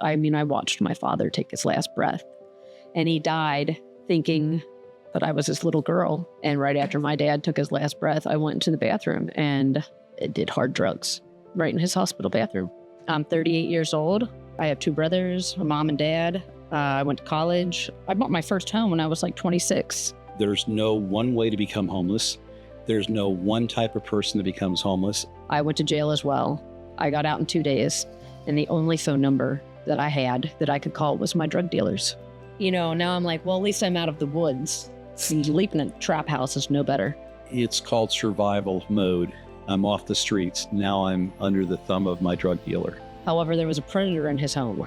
I mean, I watched my father take his last breath, and he died thinking that I was his little girl. And right after my dad took his last breath, I went into the bathroom and did hard drugs right in his hospital bathroom. I'm 38 years old. I have 2 brothers, a mom and dad. I went to college. I bought my first home when I was like 26. There's no one way to become homeless. There's no one type of person that becomes homeless. I went to jail as well. I got out in 2 days, and the only phone number that I had that I could call was my drug dealers. You know, now I'm like, well, at least I'm out of the woods. Sleeping in a trap house is no better. It's called survival mode. I'm off the streets. Now I'm under the thumb of my drug dealer. However, there was a predator in his home.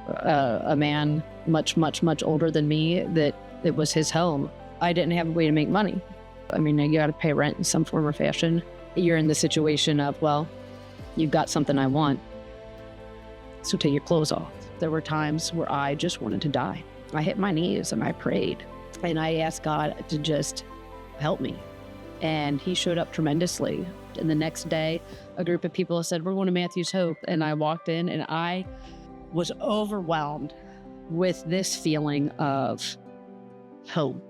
A man much, much, much older than me, that it was his home. I didn't have a way to make money. I mean, you got to pay rent in some form or fashion. You're in the situation of, well, you've got something I want, so take your clothes off. There were times where I just wanted to die. I hit my knees and I prayed, and I asked God to just help me. And he showed up tremendously. And the next day, a group of people said, we're going to Matthew's Hope. And I walked in and I was overwhelmed with this feeling of hope.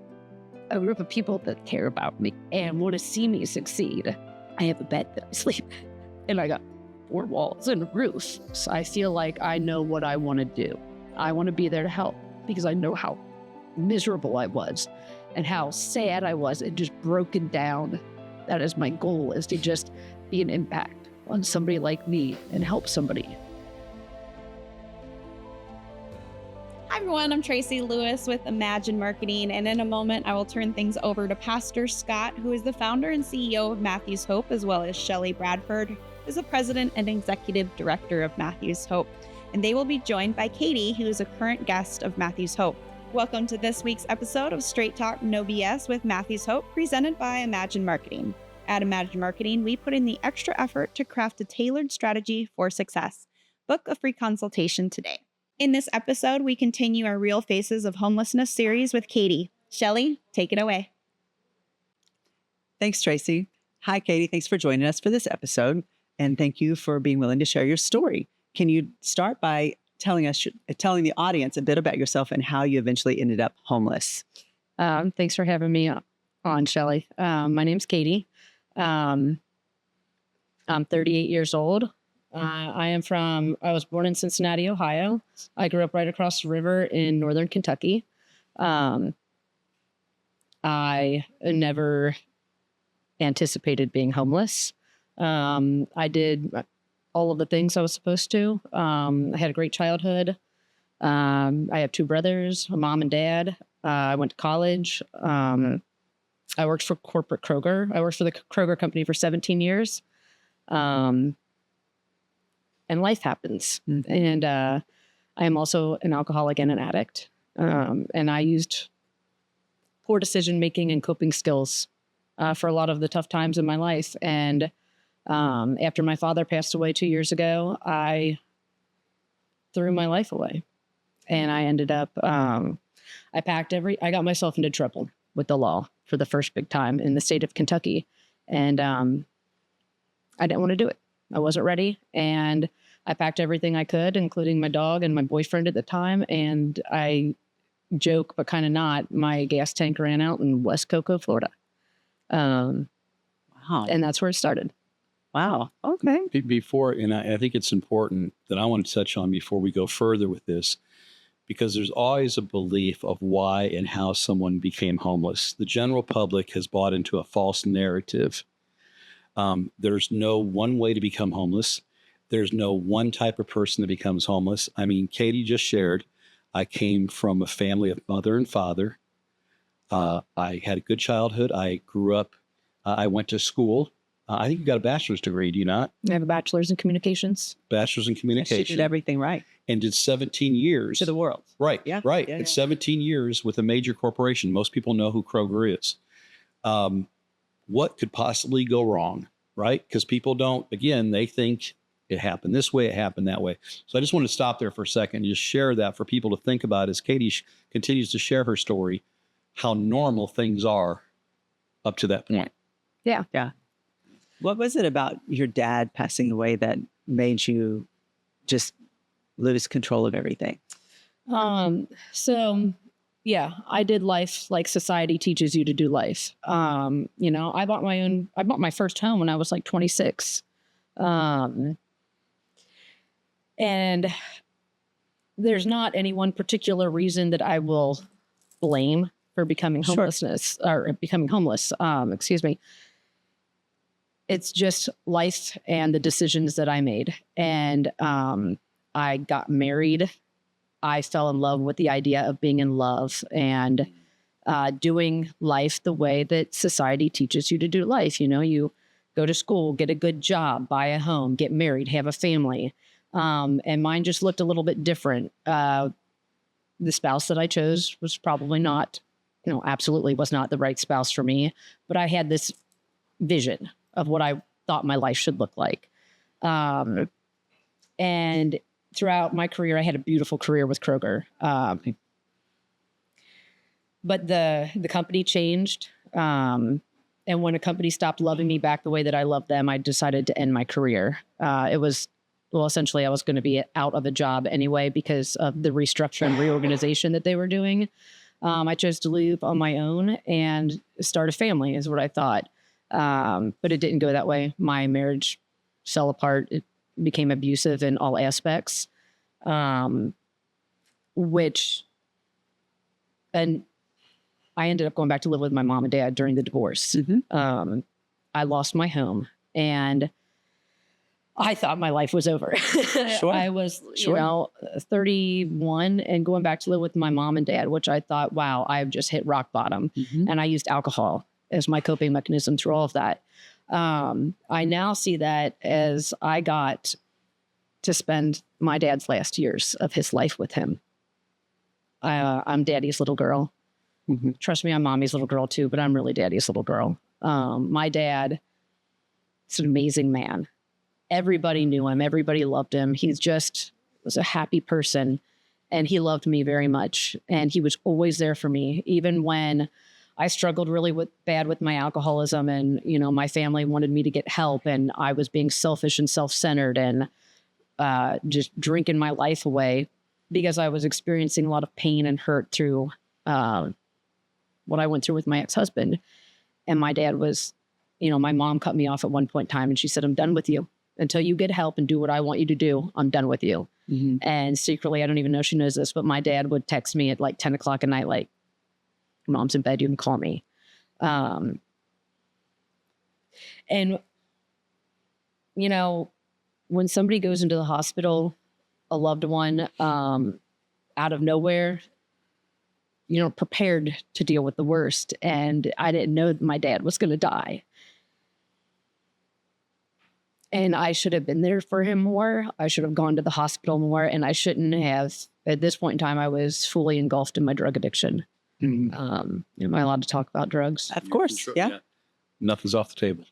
A group of people that care about me and want to see me succeed. I have a bed that I sleep in, and I got 4 walls and a roof. So I feel like I know what I want to do. I want to be there to help because I know how miserable I was and how sad I was and just broken down. That is my goal, is to just be an impact on somebody like me and help somebody. Hi everyone, I'm Tracy Lewis with Imagine Marketing, and in a moment I will turn things over to Pastor Scott, who is the founder and CEO of Matthew's Hope, as well as Shelley Bradford, who is the president and executive director of Matthew's Hope. And they will be joined by Katie, who is a current guest of Matthew's Hope. Welcome to this week's episode of Straight Talk No BS with Matthew's Hope, presented by Imagine Marketing. At Imagine Marketing, we put in the extra effort to craft a tailored strategy for success. Book a free consultation today. In this episode, we continue our Real Faces of Homelessness series with Katie. Shelley, take it away. Thanks, Tracy. Hi, Katie. Thanks for joining us for this episode, and thank you for being willing to share your story. Can you start by telling the audience a bit about yourself and how you eventually ended up homeless? Thanks for having me on, Shelley. My name's Katie. I'm 38 years old. I was born in Cincinnati, Ohio. I grew up right across the river in northern Kentucky. I never anticipated being homeless. I did all of the things I was supposed to. I had a great childhood. I have 2 brothers, a mom and dad. I went to college. I worked for corporate Kroger. I worked for the Kroger company for 17 years. And life happens. Mm-hmm. And I am also an alcoholic and an addict. And I used poor decision-making and coping skills for a lot of the tough times in my life. And after my father passed away 2 years ago, I threw my life away. And I ended up, I got myself into trouble with the law for the first big time in the state of Kentucky. And I didn't want to do it. I wasn't ready. And I packed everything I could, including my dog and my boyfriend at the time. And I joke, but kind of not, my gas tank ran out in West Cocoa, Florida. Wow. And that's where it started. Wow. Okay. And I think it's important that I want to touch on before we go further with this, because there's always a belief of why and how someone became homeless. The general public has bought into a false narrative. There's no one way to become homeless. There's no one type of person that becomes homeless. I mean, Katie just shared, I came from a family of mother and father. I had a good childhood. I grew up, I went to school. I think you got a bachelor's degree, do you not? I have a bachelor's in communications. Bachelor's in communication. She did everything right. And did 17 years. To the world. Right, yeah. right. Yeah, and 17 years with a major corporation. Most people know who Kroger is. What could possibly go wrong, right? Because people don't, again, they think it happened this way, it happened that way. So I just want to stop there for a second and just share that for people to think about as Katie continues to share her story, how normal things are up to that point. Yeah. Yeah. What was it about your dad passing away that made you just lose control of everything? So yeah, I did life like society teaches you to do life. I bought my first home when I was like 26. And there's not any one particular reason that I will blame for becoming homeless. Excuse me. It's just life and the decisions that I made. And I got married. I fell in love with the idea of being in love and doing life the way that society teaches you to do life. You go to school, get a good job, buy a home, get married, have a family. And mine just looked a little bit different. The spouse that I chose was probably not, absolutely was not the right spouse for me. But I had this vision of what I thought my life should look like. And throughout my career, I had a beautiful career with Kroger. But the company changed. And when a company stopped loving me back the way that I loved them, I decided to end my career. Essentially I was going to be out of a job anyway because of the restructure and reorganization that they were doing. I chose to leave on my own and start a family is what I thought. But it didn't go that way. My marriage fell apart. It became abusive in all aspects, and I ended up going back to live with my mom and dad during the divorce. Mm-hmm. I lost my home and I thought my life was over. Sure. I was, 31 and going back to live with my mom and dad, which I thought, wow, I've just hit rock bottom. Mm-hmm. And I used alcohol as my coping mechanism through all of that. I now see that as I got to spend my dad's last years of his life with him. I'm daddy's little girl. Mm-hmm. Trust me, I'm mommy's little girl too, but I'm really daddy's little girl. My dad is an amazing man. Everybody knew him. Everybody loved him. He was a happy person and he loved me very much. And he was always there for me, even when I struggled really bad with my alcoholism and, my family wanted me to get help and I was being selfish and self-centered and just drinking my life away because I was experiencing a lot of pain and hurt through what I went through with my ex-husband. And my dad was, my mom cut me off at one point in time and she said, I'm done with you. Until you get help and do what I want you to do, I'm done with you. Mm-hmm. And secretly, I don't even know she knows this, but my dad would text me at like 10 o'clock at night, like, Mom's in bed, you can call me. And, when somebody goes into the hospital, a loved one, out of nowhere, prepared to deal with the worst. And I didn't know that my dad was going to die. And I should have been there for him more. I should have gone to the hospital more. And I shouldn't have, at this point in time, I was fully engulfed in my drug addiction. Mm-hmm. Am I allowed to talk about drugs? Of course. Sure, Yeah. Nothing's off the table.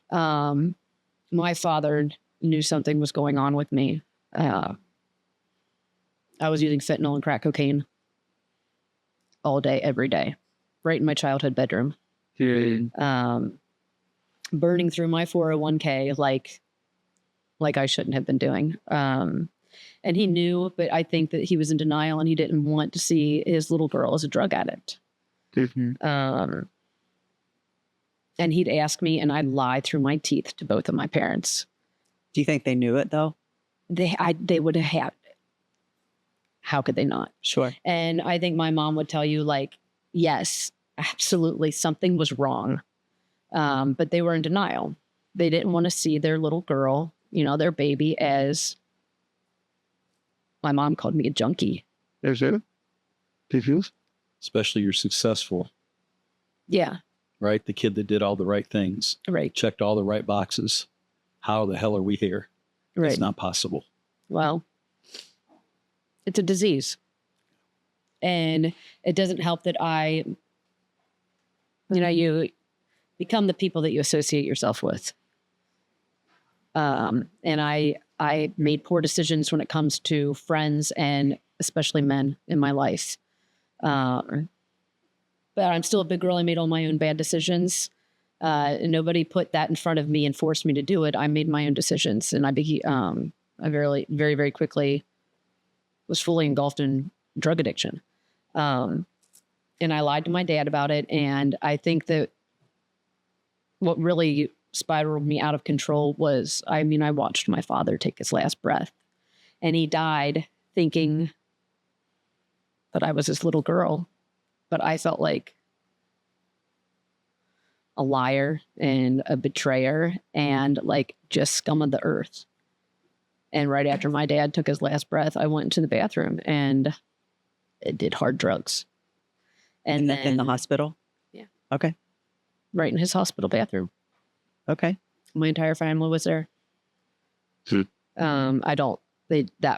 My father knew something was going on with me. I was using fentanyl and crack cocaine all day, every day, right in my childhood bedroom. Burning through my 401k like I shouldn't have been doing. And he knew, but I think that he was in denial and he didn't want to see his little girl as a drug addict. Mm-hmm. And he'd ask me and I'd lie through my teeth to both of my parents. Do you think they knew it though? They would have had it. How could they not? Sure. And I think my mom would tell you yes, absolutely something was wrong. But they were in denial. They didn't want to see their little girl, their baby, as my mom called me a junkie. Especially you're successful, Yeah. right? The kid that did all the right things, Right. checked all the right boxes. How the hell are we here? Right. It's not possible. Well, it's a disease. And it doesn't help that you become the people that you associate yourself with. And I made poor decisions when it comes to friends and especially men in my life. But I'm still a big girl. I made all my own bad decisions. Nobody put that in front of me and forced me to do it. I made my own decisions, and I very, very, very quickly was fully engulfed in drug addiction. And I lied to my dad about it. And I think that what really spiraled me out of control was, I watched my father take his last breath, and he died thinking that I was his little girl. But I felt like a liar and a betrayer and like just scum of the earth. And right after my dad took his last breath, I went into the bathroom and it did hard drugs. And then in the hospital? Yeah. Okay. Right in his hospital bathroom. Okay. My entire family was there. That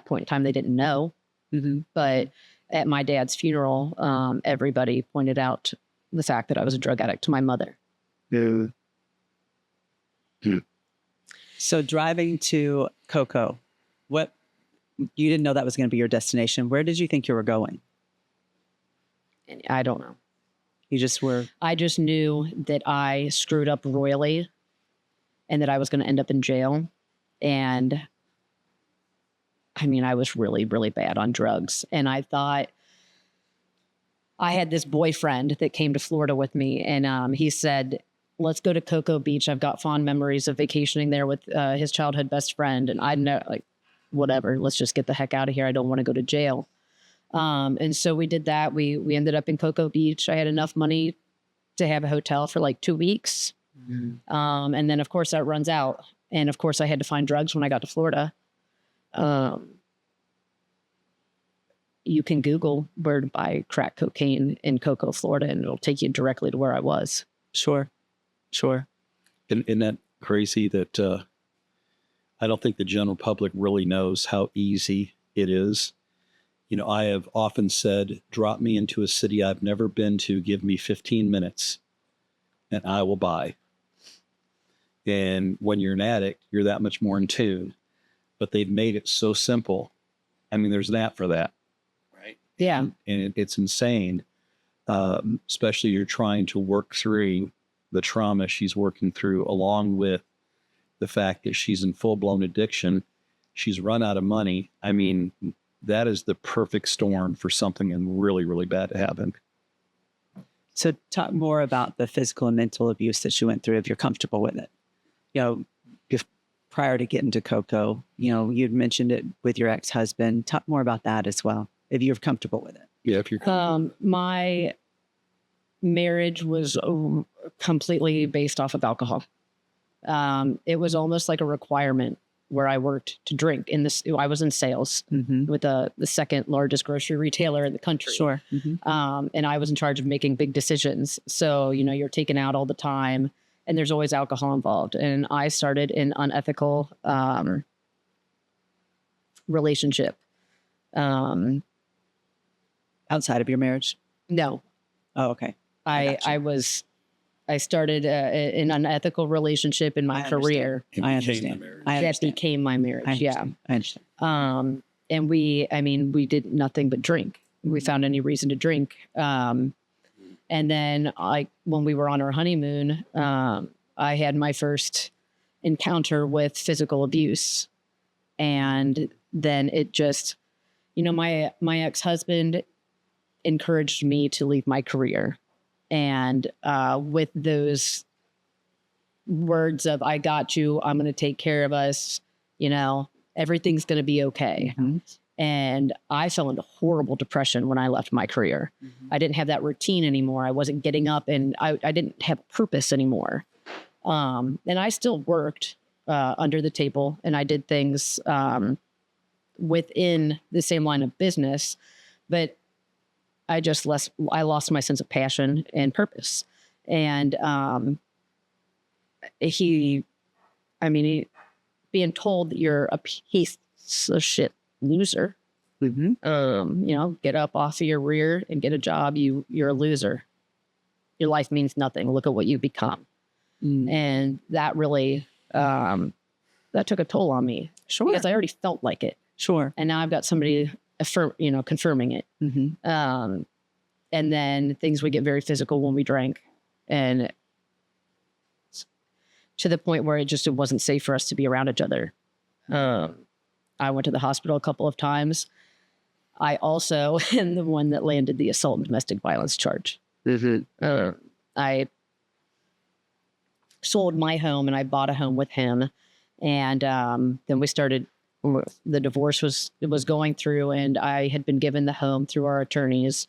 point in time, they didn't know. Mm-hmm. But at my dad's funeral, everybody pointed out the fact that I was a drug addict to my mother. So driving to Cocoa, you didn't know that was going to be your destination. Where did you think you were going? And I don't know. You just were. I just knew that I screwed up royally and that I was going to end up in jail. And I was really, really bad on drugs. And I thought, I had this boyfriend that came to Florida with me, and he said, let's go to Cocoa Beach. I've got fond memories of vacationing there with his childhood best friend. And I know, like, whatever, let's just get the heck out of here. I don't want to go to jail. And so we did that. We ended up in Cocoa Beach. I had enough money to have a hotel for like 2 weeks. Mm-hmm. And then of course that runs out. And of course I had to find drugs when I got to Florida. You can Google where to buy crack cocaine in Cocoa, Florida, and it'll take you directly to where I was. Sure. Isn't that crazy that I don't think the general public really knows how easy it is? I have often said, drop me into a city I've never been to, give me 15 minutes, and I will buy. And when you're an addict, you're that much more in tune. But they've made it so simple. There's an app for that. Right. Yeah. And it's insane. Especially you're trying to work through the trauma she's working through, along with the fact that she's in full-blown addiction. She's run out of money. That is the perfect storm for something really, really bad to happen. So talk more about the physical and mental abuse that you went through, if you're comfortable with it. If prior to getting to Cocoa, you'd mentioned it with your ex-husband. Talk more about that as well, if you're comfortable with it. Yeah, if you're comfortable. My marriage was completely based off of alcohol. It was almost like a requirement where I worked to drink. I was in sales with the second largest grocery retailer in the country. Sure. Mm-hmm. And I was in charge of making big decisions. So, you're taken out all the time and there's always alcohol involved. And I started an unethical relationship. Outside of your marriage? No. Oh, okay. I started an unethical relationship in my career. I understand. That became my marriage. I understand. And we did nothing but drink. We found any reason to drink. And then when we were on our honeymoon, I had my first encounter with physical abuse. And then it just, my ex-husband encouraged me to leave my career. And with those words of, I got you, I'm going to take care of us, everything's going to be okay. Mm-hmm. And I fell into horrible depression when I left my career. Mm-hmm. I didn't have that routine anymore. I wasn't getting up, and I didn't have purpose anymore. And I still worked under the table, and I did things within the same line of business, but I lost my sense of passion and purpose. And he being told that you're a piece of shit loser, get up off of your rear and get a job. You're a loser. Your life means nothing. Look at what you become. And that really, that took a toll on me. Sure. Because I already felt like it. Sure. And now I've got somebody confirming it. Mm-hmm. And then things would get very physical when we drank, and to the point where it wasn't safe for us to be around each other. I went to the hospital a couple of times, I also am the one that landed the assault and domestic violence charge. I sold my home and I bought a home with him. And then we started, the divorce was going through, and I had been given the home through our attorneys.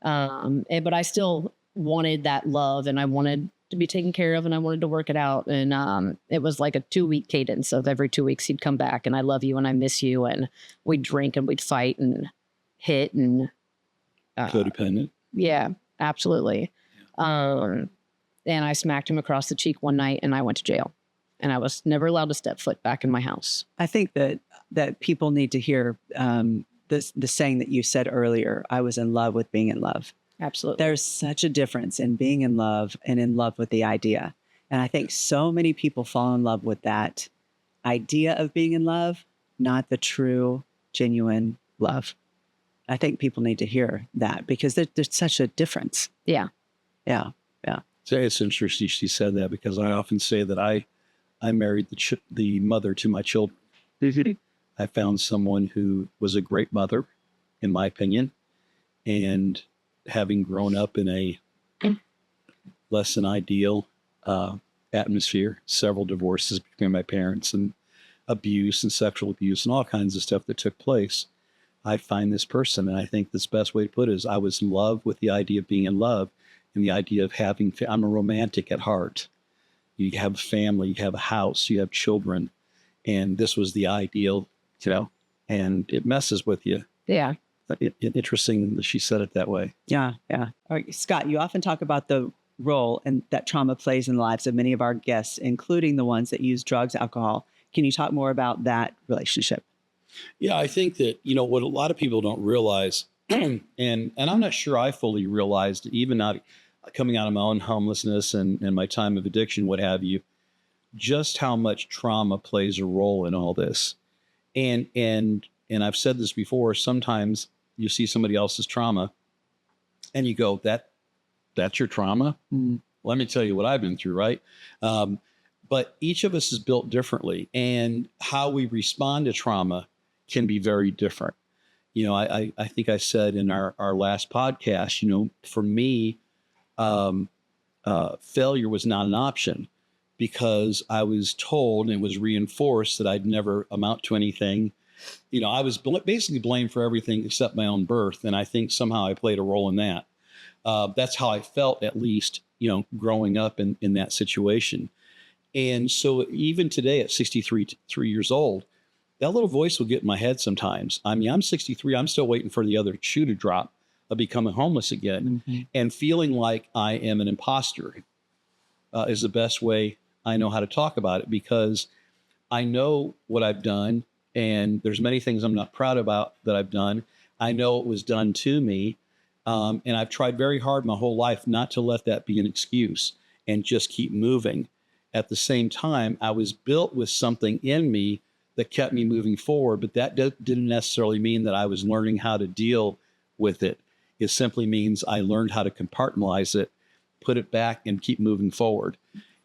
But I still wanted that love, and I wanted to be taken care of, and I wanted to work it out. And it was like a 2-week cadence of every 2 weeks he'd come back and I love you and I miss you. And we'd drink and we'd fight and hit and Codependent. yeah, absolutely. And I smacked him across the cheek one night and I went to jail, and I was never allowed to step foot back in my house. I think that people need to hear the saying that you said earlier, I was in love with being in love. Absolutely. There's such a difference in being in love and in love with the idea. And I think so many people fall in love with that idea of being in love, not the true, genuine love. I think people need to hear that because there's such a difference. Yeah. Yeah. Yeah. Say it's interesting she said that, because I often say that I married the mother to my children. I found someone who was a great mother, in my opinion, and having grown up in a less than ideal atmosphere, several divorces between my parents and abuse and sexual abuse and all kinds of stuff that took place, I find this person. And I think the best way to put it is I was in love with the idea of being in love and the idea of having, I'm a romantic at heart. You have a family, you have a house, you have children. And this was the ideal, and it messes with you. Yeah. Interesting that she said it that way. Yeah. Yeah. All right, Scott, you often talk about the role and that trauma plays in the lives of many of our guests, including the ones that use drugs, alcohol. Can you talk more about that relationship? Yeah, I think that, what a lot of people don't realize, and I'm not sure I fully realized, even not coming out of my own homelessness and my time of addiction, what have you, just how much trauma plays a role in all this. And I've said this before, sometimes you see somebody else's trauma and you go, that's your trauma? Let me tell you what I've been through, right? But each of us is built differently, and how we respond to trauma can be very different. I think I said in our last podcast, for me, failure was not an option, because I was told and was reinforced that I'd never amount to anything. I was basically blamed for everything except my own birth. And I think somehow I played a role in that. That's how I felt, at least, growing up in that situation. And so even today at 3 years old, that little voice will get in my head sometimes. I mean, I'm 63. I'm still waiting for the other shoe to drop of becoming homeless again. And feeling like I am an imposter is the best way I know how to talk about it, because I know what I've done. And there's many things I'm not proud about that I've done. I know it was done to me. And I've tried very hard my whole life not to let that be an excuse and just keep moving. At the same time, I was built with something in me that kept me moving forward, but that didn't necessarily mean that I was learning how to deal with it. It simply means I learned how to compartmentalize it, put it back, and keep moving forward.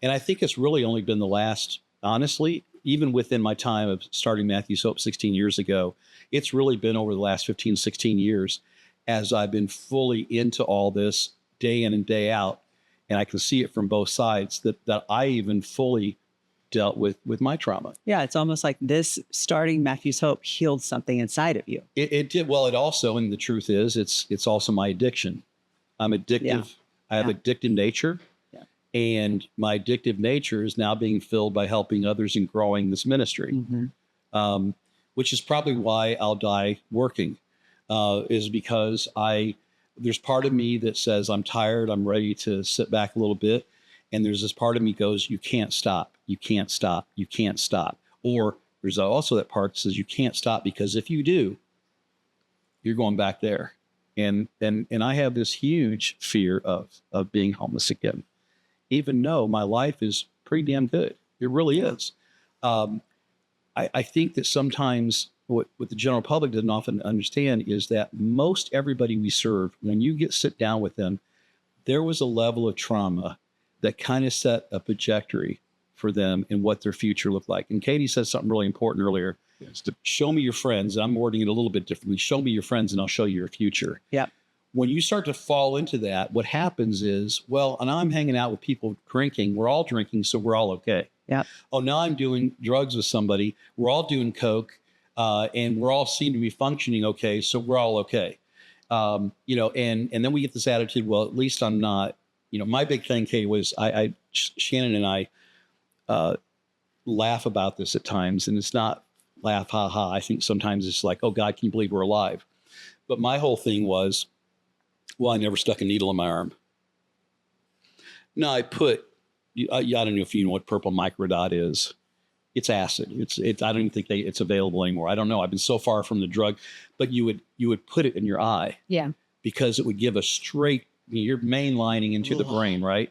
And I think it's really only been the last, honestly, even within my time of starting Matthew's Hope 16 years ago, it's really been over the last 15, 16 years as I've been fully into all this day in and day out. And I can see it from both sides that I even fully dealt with my trauma. Yeah, it's almost like this starting Matthew's Hope healed something inside of you. It did. Well, it also, and the truth is, it's also my addiction. I'm addictive. Yeah. I have addictive nature. And my addictive nature is now being filled by helping others and growing this ministry, which is probably why I'll die working, is because there's part of me that says I'm tired, I'm ready to sit back a little bit. And there's this part of me goes, you can't stop, you can't stop, you can't stop. Or there's also that part that says you can't stop, because if you do, you're going back there. And I have this huge fear of being homeless again, even though my life is pretty damn good. It really is. I think that sometimes what the general public doesn't often understand is that most everybody we serve, when you sit down with them, there was a level of trauma that kind of set a trajectory for them and what their future looked like. And Katie said something really important earlier. Show me your friends. I'm wording it a little bit differently. Show me your friends and I'll show you your future. Yep. When you start to fall into that, what happens is, well, and I'm hanging out with people drinking. We're all drinking, so we're all okay. Yep. Oh, now I'm doing drugs with somebody. We're all doing coke, and we're all seem to be functioning okay, so we're all okay. And then we get this attitude, well, at least I'm not. My big thing, Kay, was Shannon and I laugh about this at times, and it's not laugh, ha, ha. I think sometimes it's like, oh, God, can you believe we're alive? But my whole thing was, well, I never stuck a needle in my arm. No, I don't know if you know what purple microdot is. It's acid. I don't even think it's available anymore. I don't know. I've been so far from the drug, but you would put it in your eye. Yeah. Because it would give a straight, you're mainlining into the brain, right?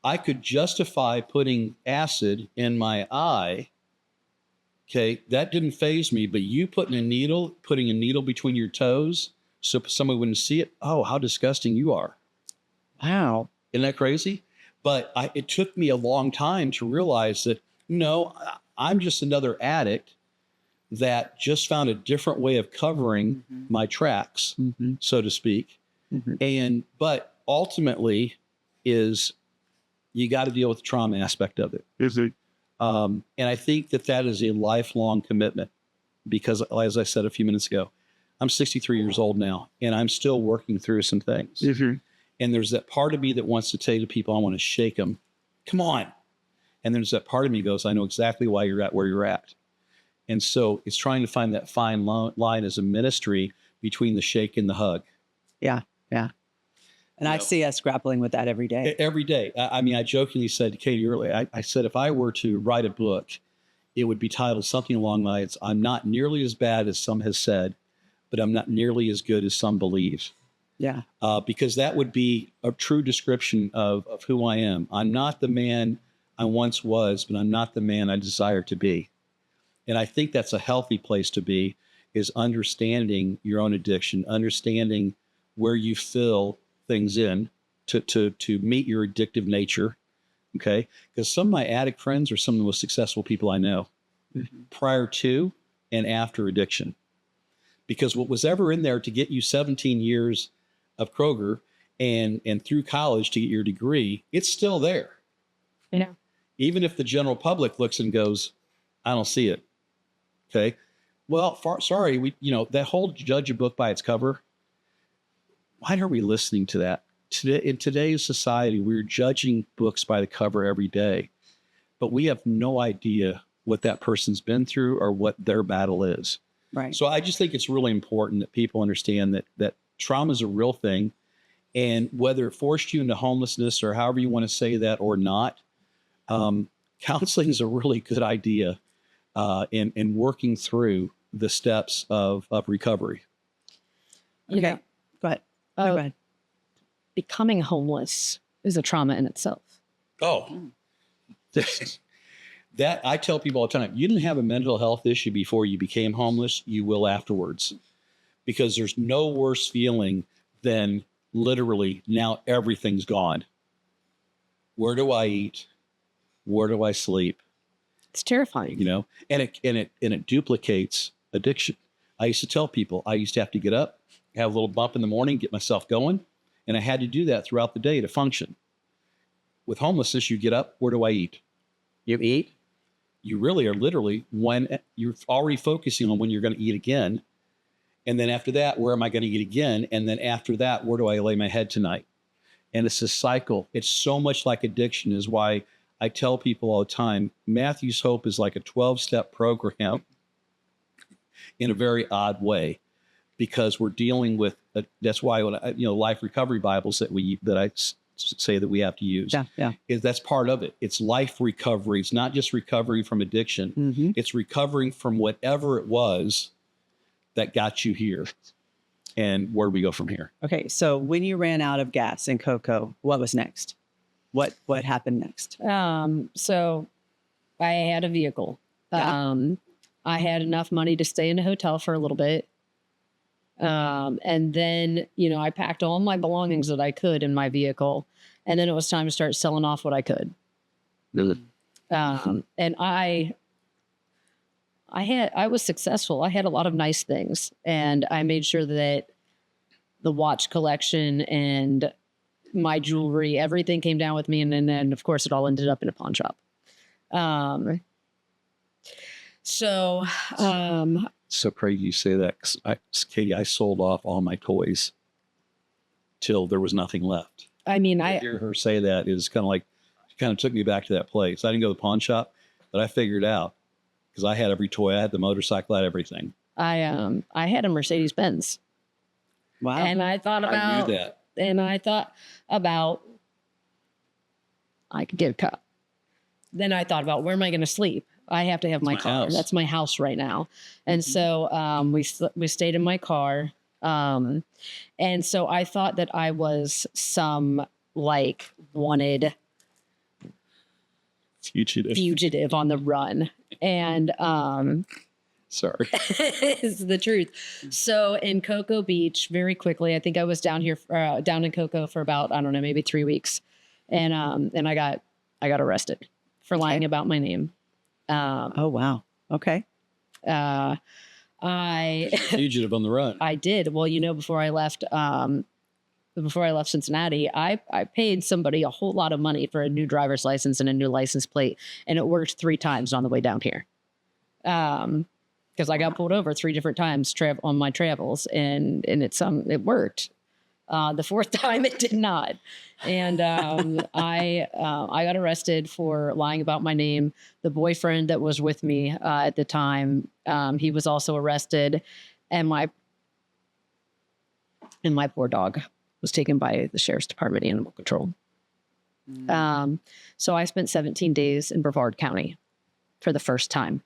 I could justify putting acid in my eye. Okay. That didn't faze me, but you putting a needle between your toes so somebody wouldn't see it. Oh, how disgusting you are. Wow. Isn't that crazy? But it took me a long time to realize that, no, I'm just another addict that just found a different way of covering my tracks, so to speak. But ultimately is you got to deal with the trauma aspect of it. And I think that is a lifelong commitment because, as I said a few minutes ago, I'm 63 years old now, and I'm still working through some things. And there's that part of me that wants to tell to people, I want to shake them. Come on. And there's that part of me goes, I know exactly why you're at where you're at. And so it's trying to find that fine line as a ministry between the shake and the hug. Yeah. Yeah. And I see us grappling with that every day. Every day. I mean, I jokingly said to Katie earlier, I said, if I were to write a book, it would be titled something along the lines, I'm not nearly as bad as some has said, but I'm not nearly as good as some believe. Yeah. Because that would be a true description of who I am. I'm not the man I once was, but I'm not the man I desire to be. And I think that's a healthy place to be, is understanding your own addiction, understanding where you fill things in to meet your addictive nature. Okay. Because some of my addict friends are some of the most successful people I know prior to and after addiction. Because what was ever in there to get you 17 years of Kroger and through college to get your degree, it's still there. Yeah. Even if the general public looks and goes, I don't see it. Okay. Well, sorry, that whole judge a book by its cover. Why are we listening to that? In today's society, we're judging books by the cover every day, but we have no idea what that person's been through or what their battle is. Right. So I just think it's really important that people understand that trauma is a real thing. And whether it forced you into homelessness or however you want to say that or not, counseling is a really good idea in working through the steps of recovery. Okay. Go ahead. Go ahead. Becoming homeless is a trauma in itself. Oh, that I tell people all the time, you didn't have a mental health issue before you became homeless, you will afterwards. Because there's no worse feeling than literally now everything's gone. Where do I eat? Where do I sleep? It's terrifying. And it duplicates addiction. I used to tell people I used to have to get up, have a little bump in the morning, get myself going. And I had to do that throughout the day to function. With homelessness, you get up, where do I eat? You eat. You really are literally when you're already focusing on when you're going to eat again. And then after that, where am I going to eat again? And then after that, where do I lay my head tonight? And it's a cycle. It's so much like addiction is why I tell people all the time, Matthew's Hope is like a 12-step program in a very odd way, because we're dealing with, that's why, life recovery Bibles that I say that we have to use. Is that's part of it. It's life recovery. It's not just recovery from addiction. It's recovering from whatever it was that got you here. And where do we go from here? Okay. So when you ran out of gas in Cocoa, what was next? What happened next? So I had a vehicle. I had enough money to stay in a hotel for a little bit. And then, I packed all my belongings that I could in my vehicle. And then it was time to start selling off what I could. And I was successful. I had a lot of nice things, and I made sure that the watch collection and my jewelry, everything came down with me. And then of course it all ended up in a pawn shop. So crazy you say that. 'Cause Katie, I sold off all my toys till there was nothing left. I mean, To hear her say that is kind of like, she kind of took me back to that place. I didn't go to the pawn shop, but I figured out, because I had every toy. I had the motorcycle, I had everything. I had a Mercedes Benz. Wow. And I thought about, I knew that. and I thought about, I could get a car. Then I thought about, where am I going to sleep? I have to have my car. house. That's my house right now. And so we stayed in my car. And so I thought that I was some like wanted fugitive on the run. And Sorry. is the truth. So in Cocoa Beach, very quickly, I think I was down in Cocoa for about, I don't know, maybe 3 weeks. And I got arrested for lying about my name. Oh, wow. Okay. Fugitive on the run. I did. Well, before I left Cincinnati, I paid somebody a whole lot of money for a new driver's license and a new license plate. And it worked 3 times on the way down here. Because I got pulled over 3 different times on my travels, and it worked. The 4th time it did not, and I got arrested for lying about my name. The boyfriend that was with me at the time, he was also arrested, and my poor dog was taken by the sheriff's department animal control. So I spent 17 days in Brevard County for the first time.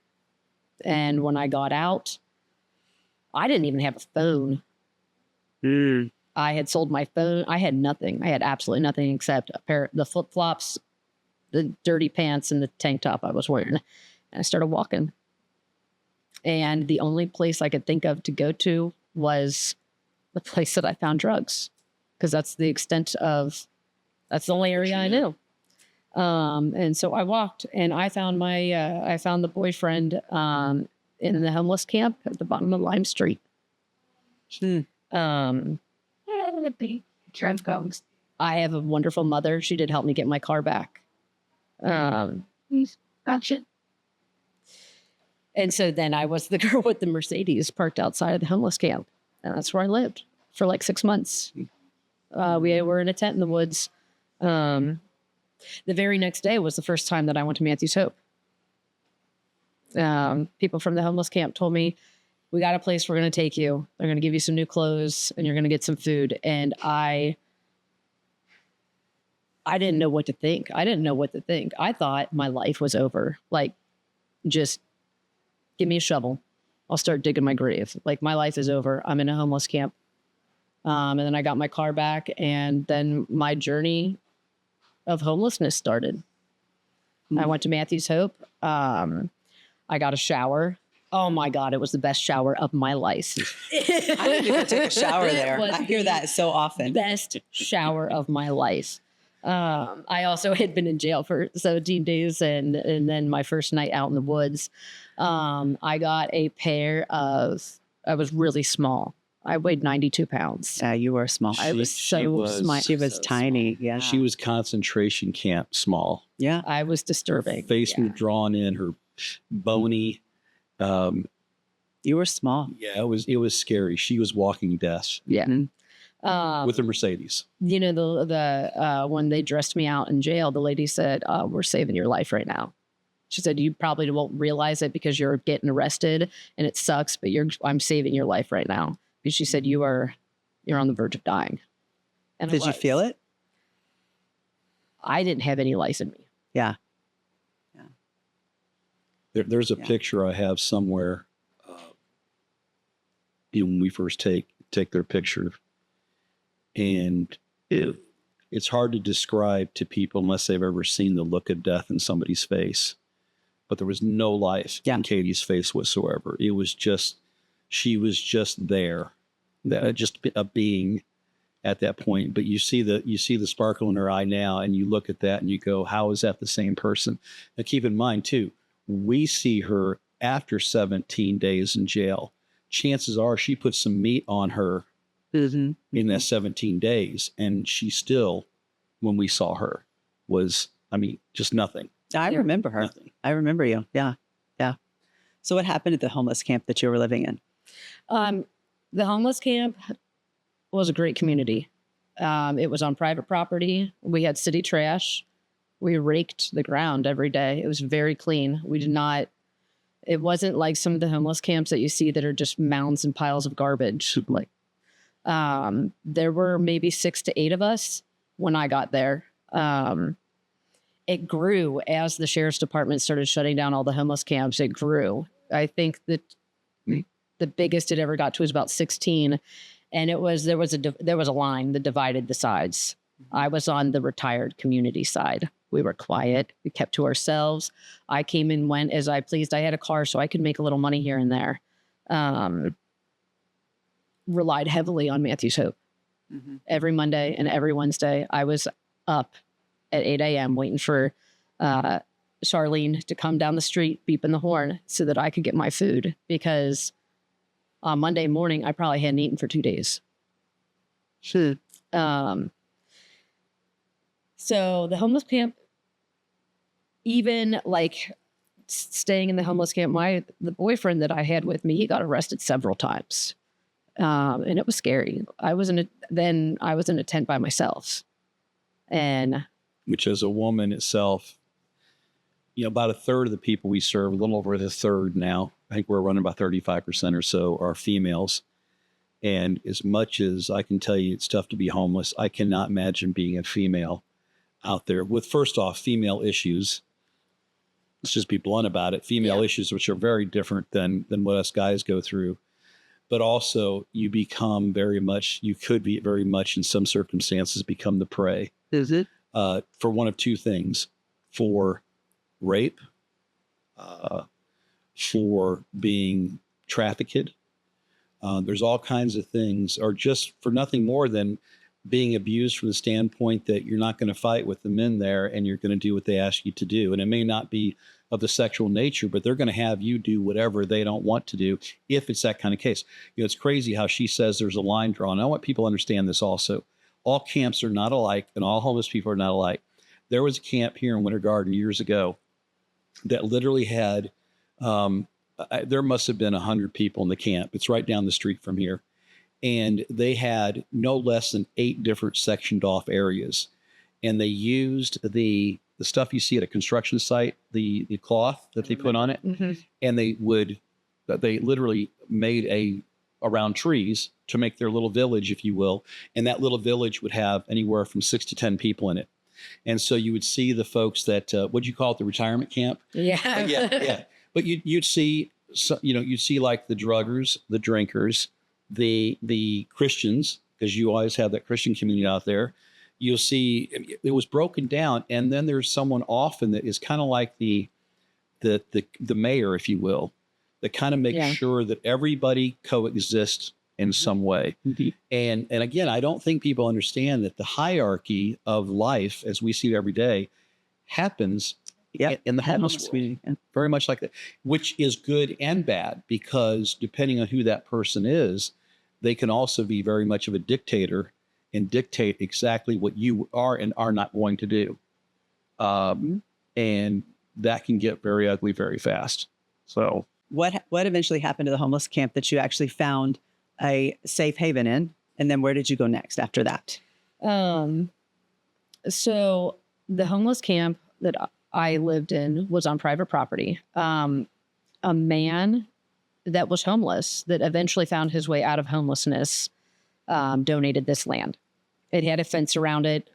And when I got out, I didn't even have a phone. I had sold my phone. I had nothing. I had absolutely nothing except the flip-flops, the dirty pants, and the tank top I was wearing. And I started walking. And the only place I could think of to go to was the place that I found drugs. Because that's the only area I knew. And so I walked, and I found the boyfriend in the homeless camp at the bottom of Lime Street. I have a wonderful mother. She did help me get my car back. Gotcha. And so then I was the girl with the Mercedes parked outside of the homeless camp, and that's where I lived for like 6 months. We were in a tent in the woods. The very next day was the first time that I went to Matthew's Hope. People from the homeless camp told me, we got a place we're going to take you. They're going to give you some new clothes, and you're going to get some food. And I didn't know what to think. I thought my life was over. Like, just give me a shovel. I'll start digging my grave. Like, my life is over. I'm in a homeless camp. And then I got my car back, and then my journey of homelessness started. I went to Matthew's Hope. I got a shower. Oh my God, it was the best shower of my life. I need to go take a shower there. I hear that so often. Best shower of my life. I also had been in jail for 17 days, and then my first night out in the woods, I got a pair of, I was really small. I weighed 92 pounds. Yeah, you were small. I was so small. She was tiny. Small. Yeah. She was concentration camp small. Yeah. I was disturbing. Face was drawn in, her bony. You were small. Yeah, it was scary. She was walking death. Yeah. With a Mercedes. The when they dressed me out in jail, the lady said, we're saving your life right now. She said, you probably won't realize it because you're getting arrested and it sucks, but I'm saving your life right now. Because she said, you're on the verge of dying. And Did you feel it? I didn't have any life in me. Yeah. There's a picture I have somewhere. When we first take their picture, and it's hard to describe to people unless they've ever seen the look of death in somebody's face. But there was no life in Katie's face whatsoever. It was just, she was just there, just a being at that point. But you see the sparkle in her eye now, and you look at that and you go, how is that the same person? Now keep in mind too, we see her after 17 days in jail, chances are she put some meat on her in that 17 days. And she still, when we saw her, was, just nothing. I remember her. Nothing. I remember you. Yeah. Yeah. So what happened at the homeless camp that you were living in? The homeless camp was a great community. It was on private property. We had city trash. We raked the ground every day. It was very clean. It wasn't like some of the homeless camps that you see that are just mounds and piles of garbage. There were maybe 6 to 8 of us when I got there. It grew as the sheriff's department started shutting down all the homeless camps. It grew. I think that the biggest it ever got to was about 16. And there was a line that divided the sides. I was on the retired community side. We were quiet. We kept to ourselves. I came and went as I pleased. I had a car, so I could make a little money here and there. Relied heavily on Matthew's Hope. Every Monday and every Wednesday, I was up at 8 a.m. waiting for Charlene to come down the street, beeping the horn so that I could get my food, because on Monday morning, I probably hadn't eaten for 2 days. So the homeless camp, even like staying in the homeless camp, the boyfriend that I had with me, he got arrested several times. And it was scary. I was in a tent by myself. And which as a woman itself, about a third of the people we serve, a little over a third now, I think we're running about 35% or so are females. And as much as I can tell you it's tough to be homeless, I cannot imagine being a female out there with, first off, female issues. Let's just be blunt about it. Female issues, which are very different than what us guys go through. But also you could be very much in some circumstances become the prey. Is it? For one of two things: for rape, for being trafficked. There's all kinds of things, or just for nothing more than being abused from the standpoint that you're not going to fight with the men there and you're going to do what they ask you to do. And it may not be of the sexual nature, but they're going to have you do whatever they don't want to do if it's that kind of case. It's crazy how she says there's a line drawn. I want people to understand this also. All camps are not alike and all homeless people are not alike. There was a camp here in Winter Garden years ago that literally had, there must have been 100 people in the camp. It's right down the street from here. And they had no less than 8 different sectioned off areas. And they used the stuff you see at a construction site, the cloth that they put on it. And they literally made around trees to make their little village, if you will. And that little village would have anywhere from 6 to 10 people in it. And so you would see the folks that, what'd you call it? The retirement camp? Yeah. Yeah. But you'd see, you'd see like the druggers, the drinkers, the Christians, because you always have that Christian community out there. You'll see it was broken down. And then there's someone often that is kind of like the mayor, if you will, that kind of makes sure that everybody coexists in some way. And again, I don't think people understand that the hierarchy of life as we see it every day happens in the homeless community. Very much like that, which is good and bad, because depending on who that person is, they can also be very much of a dictator and dictate exactly what you are and are not going to do. And that can get very ugly very fast. So what eventually happened to the homeless camp that you actually found a safe haven in? And then where did you go next after that? So the homeless camp that I lived in was on private property. A man that was homeless that eventually found his way out of homelessness donated this land. It had a fence around it.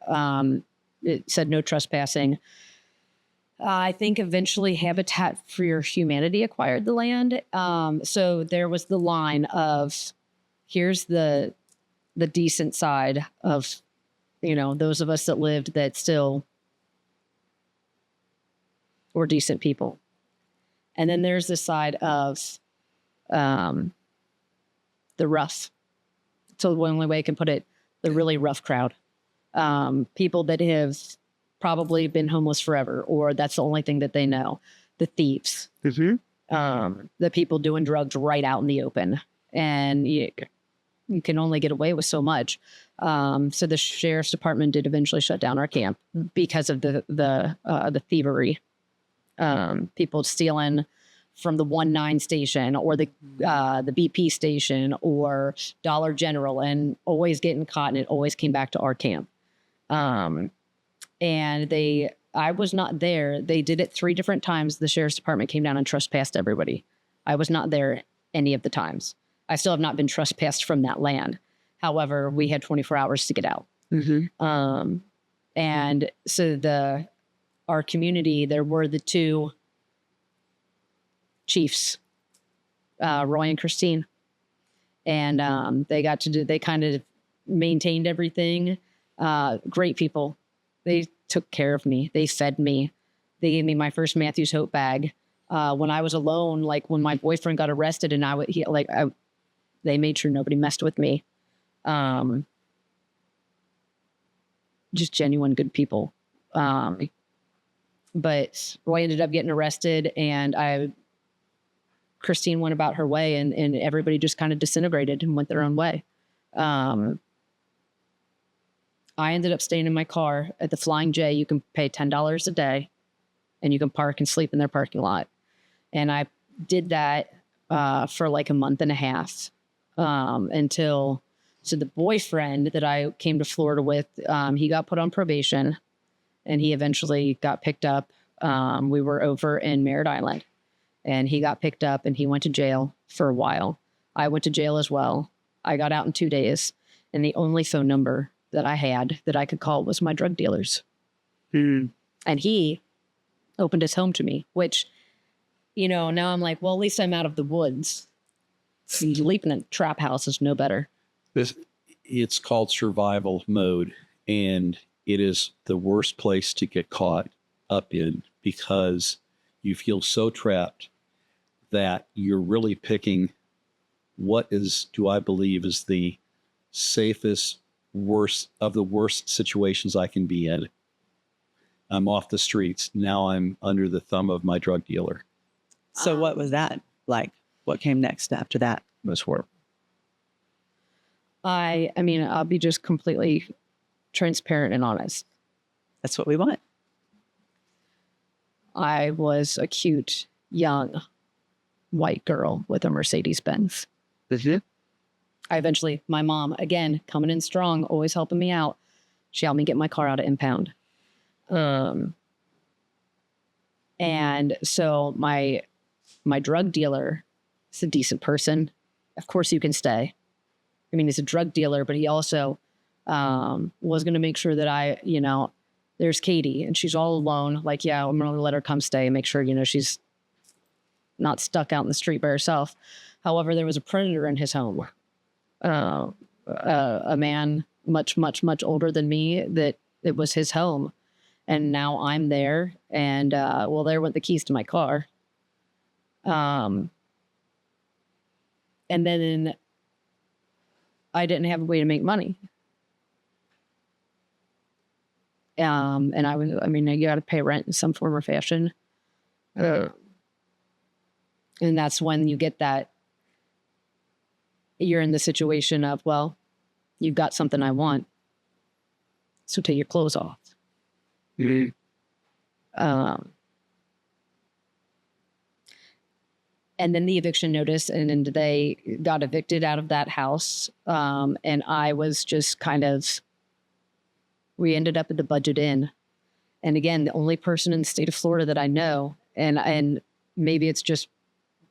It said no trespassing. I think eventually Habitat for Humanity acquired the land. So there was the line of, here's the decent side of, those of us that lived that still were decent people. And then there's the side of the rough. So the only way I can put it, the really rough crowd. People that have probably been homeless forever, or that's the only thing that they know. The thieves. The people doing drugs right out in the open. And you can only get away with so much. So the sheriff's department did eventually shut down our camp because of the thievery. People stealing from the 1-9 station or the BP station or Dollar General and always getting caught, and it always came back to our camp. And I was not there. They did it 3 different times. The sheriff's department came down and trespassed everybody. I was not there any of the times. I still have not been trespassed from that land. However, we had 24 hours to get out. Mm-hmm. And so our community, there were the 2 chiefs, Roy and Christine. And they kind of maintained everything. Great people. They took care of me. They fed me. They gave me my first Matthew's Hope bag. When I was alone, like when my boyfriend got arrested and they made sure nobody messed with me. Just genuine good people. But Roy ended up getting arrested, and Christine went about her way, and everybody just kind of disintegrated and went their own way. I ended up staying in my car at the Flying J. You can pay $10 a day and you can park and sleep in their parking lot. And I did that for like a month and a half until the boyfriend that I came to Florida with, he got put on probation and he eventually got picked up. We were over in Merritt Island and he got picked up and he went to jail for a while. I went to jail as well. I got out in 2 days, and the only phone number that I had that I could call was my drug dealer's. And he opened his home to me, which, now I'm like, well, at least I'm out of the woods. Sleeping in a trap house is no better. It's called survival mode, and it is the worst place to get caught up in because you feel so trapped that you're really picking what do I believe is the safest, worst of the worst situations I can be in. I'm off the streets. Now I'm under the thumb of my drug dealer. So what was that like? What came next after that? It was horrible. I mean, I'll be just completely transparent and honest. That's what we want. I was a cute, young, white girl with a Mercedes-Benz. My mom, again, coming in strong, always helping me out. She helped me get my car out of impound. And so my drug dealer is a decent person. Of course you can stay. I mean, he's a drug dealer, but he also was going to make sure that there's Katie and she's all alone. Like, yeah, I'm going to let her come stay and make sure, she's not stuck out in the street by herself. However, there was a predator in his home. A man much, much, much older than me, that it was his home. And now I'm there, and there went the keys to my car. And then I didn't have a way to make money. And you got to pay rent in some form or fashion. And that's when you get that. You're in the situation of, well, you've got something I want, so take your clothes off. Mm-hmm. And then the eviction notice, and then they got evicted out of that house. And I was just we ended up at the Budget Inn. And again, the only person in the state of Florida that I know, and maybe it's just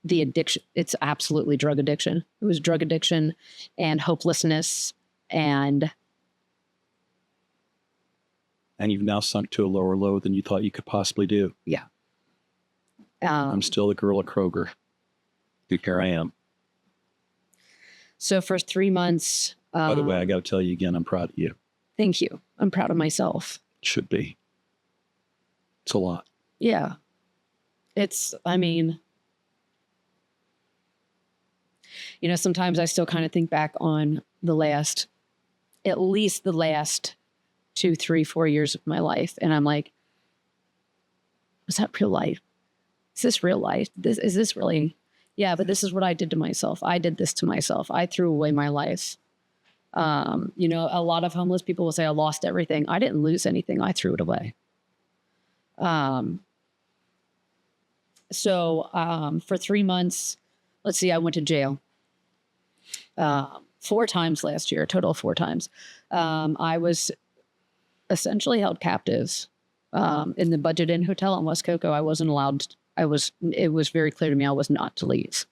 the addiction. It's absolutely drug addiction. It was drug addiction and hopelessness. And you've now sunk to a lower low than you thought you could possibly do. Yeah. I'm still the girl at Kroger. Here I am. So for 3 months. By the way, I got to tell you again, I'm proud of you. Thank you. I'm proud of myself. Should be. It's a lot. Yeah. Sometimes I still kind of think back on at least the last 2, 3, 4 years of my life. And I'm like, was that real life? is this real life? Is this really? Yeah, but this is what I did to myself. I did this to myself. I threw away my life. You know, a lot of homeless people will say, I lost everything. I didn't lose anything. I threw it away. So for 3 months, let's see, I went to jail 4 times last year, total 4 times. I was essentially held captive in the Budget Inn Hotel in West Cocoa. I wasn't allowed. It was very clear to me I was not to leave.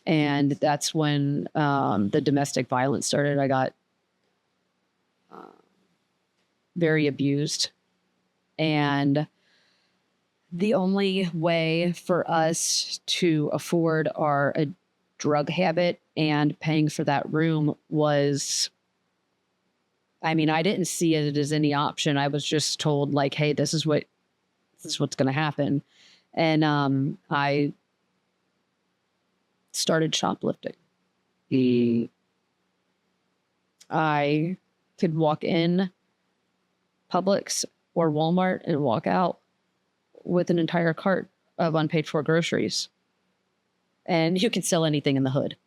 And that's when the domestic violence started. I got very abused. And the only way for us to afford a drug habit and paying for that room was, I mean, I didn't see it as any option. I was just told, like, hey, this is what's going to happen. And I started shoplifting. I could walk in Publix or Walmart and walk out with an entire cart of unpaid for groceries. And you can sell anything in the hood.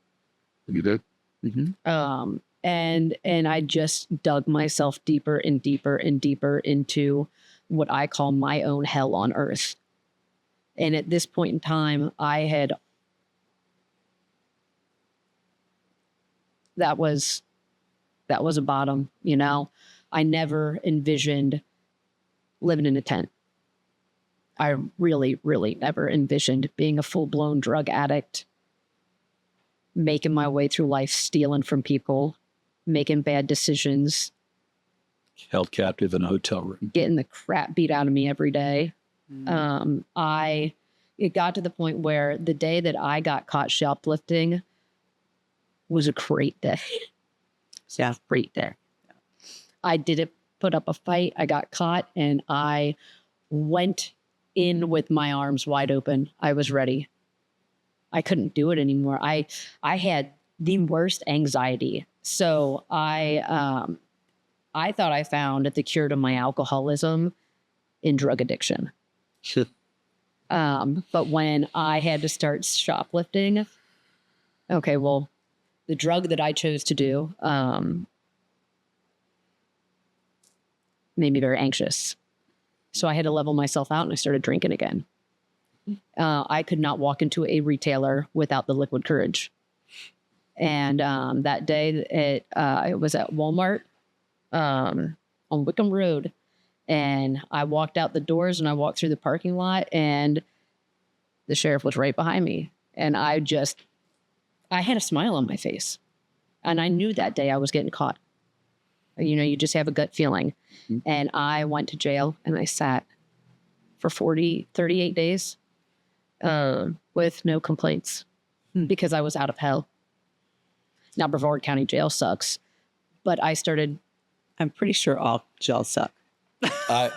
You did? Mm-hmm. And I just dug myself deeper and deeper and deeper into what I call my own hell on earth. And at this point in time, that was a bottom, you know. I never envisioned living in a tent. I really, really never envisioned being a full-blown drug addict, making my way through life, stealing from people, making bad decisions. Held captive in a hotel room. Getting the crap beat out of me every day. It got to the point where the day that I got caught shoplifting was a great day. Yeah. Great day. I didn't put up a fight. I got caught and I went in with my arms wide open. I was ready. I couldn't do it anymore. I had the worst anxiety. So I thought I found the cure to my alcoholism in drug addiction. But when I had to start shoplifting, okay, well, the drug that I chose to do made me very anxious. So I had to level myself out and I started drinking again. I could not walk into a retailer without the liquid courage. And that day it was at Walmart on Wickham Road. And I walked out the doors and I walked through the parking lot and the sheriff was right behind me. And I had a smile on my face. And I knew that day I was getting caught. You know, you just have a gut feeling. Mm-hmm. And I went to jail and I sat for 38 days with no complaints because I was out of hell. Now, Brevard County Jail sucks, but I'm pretty sure all jails suck. I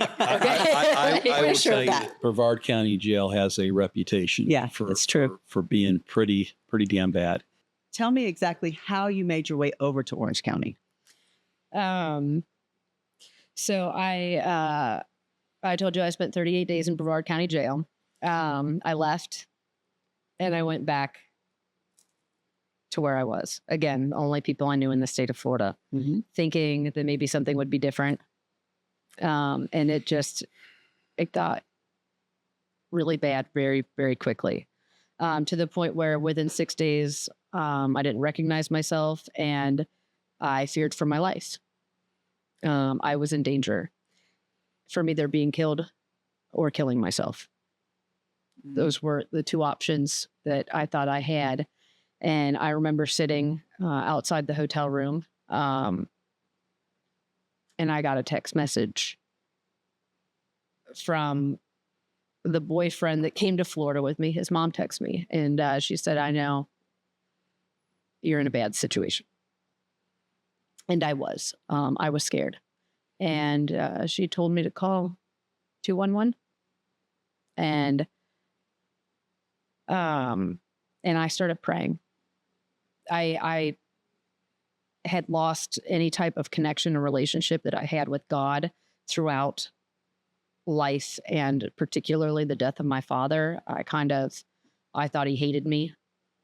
will tell you, Brevard County Jail has a reputation. Yeah, that's true. For being pretty damn bad. Tell me exactly how you made your way over to Orange County. So I told you I spent 38 days in Brevard County Jail. I left and I went back to where I was. Again, only people I knew in the state of Florida, thinking that maybe something would be different. And it got really bad very, very quickly, to the point where within 6 days, I didn't recognize myself and I feared for my life. I was in danger from either being killed or killing myself. Those were the two options that I thought I had. And I remember sitting outside the hotel room, and I got a text message from the boyfriend that came to Florida with me. His mom texted me, and she said, I know you're in a bad situation. And I was scared. And she told me to call 211. And I started praying. I had lost any type of connection or relationship that I had with God throughout life and particularly the death of my father, I thought he hated me.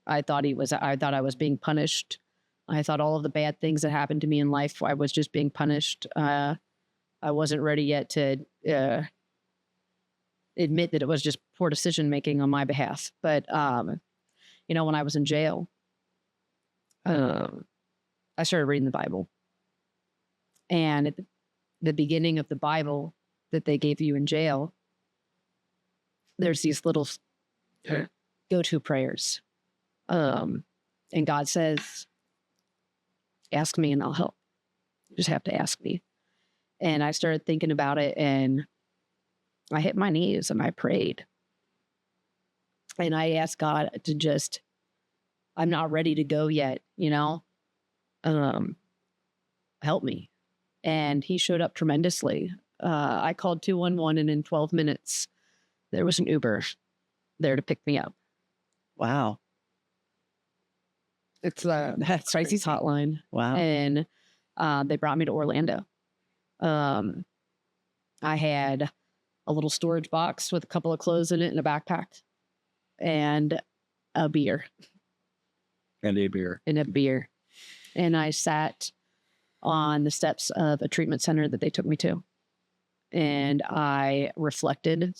I thought I was being punished. I thought all of the bad things that happened to me in life, I was just being punished. I wasn't ready yet to admit that it was just poor decision making on my behalf. But, when I was in jail, I started reading the Bible. And at the beginning of the Bible that they gave you in jail, there's these little go-to prayers. And God says, ask me and I'll help. You just have to ask me. And I started thinking about it, and I hit my knees and I prayed. And I asked God to I'm not ready to go yet, help me. And he showed up tremendously. I called 211, and in 12 minutes, there was an Uber there to pick me up. Wow. It's That's Tracy's crazy. hotline. Wow. And they brought me to Orlando. I had a little storage box with a couple of clothes in it and a backpack and a beer. And a beer. And I sat on the steps of a treatment center that they took me to. And I reflected,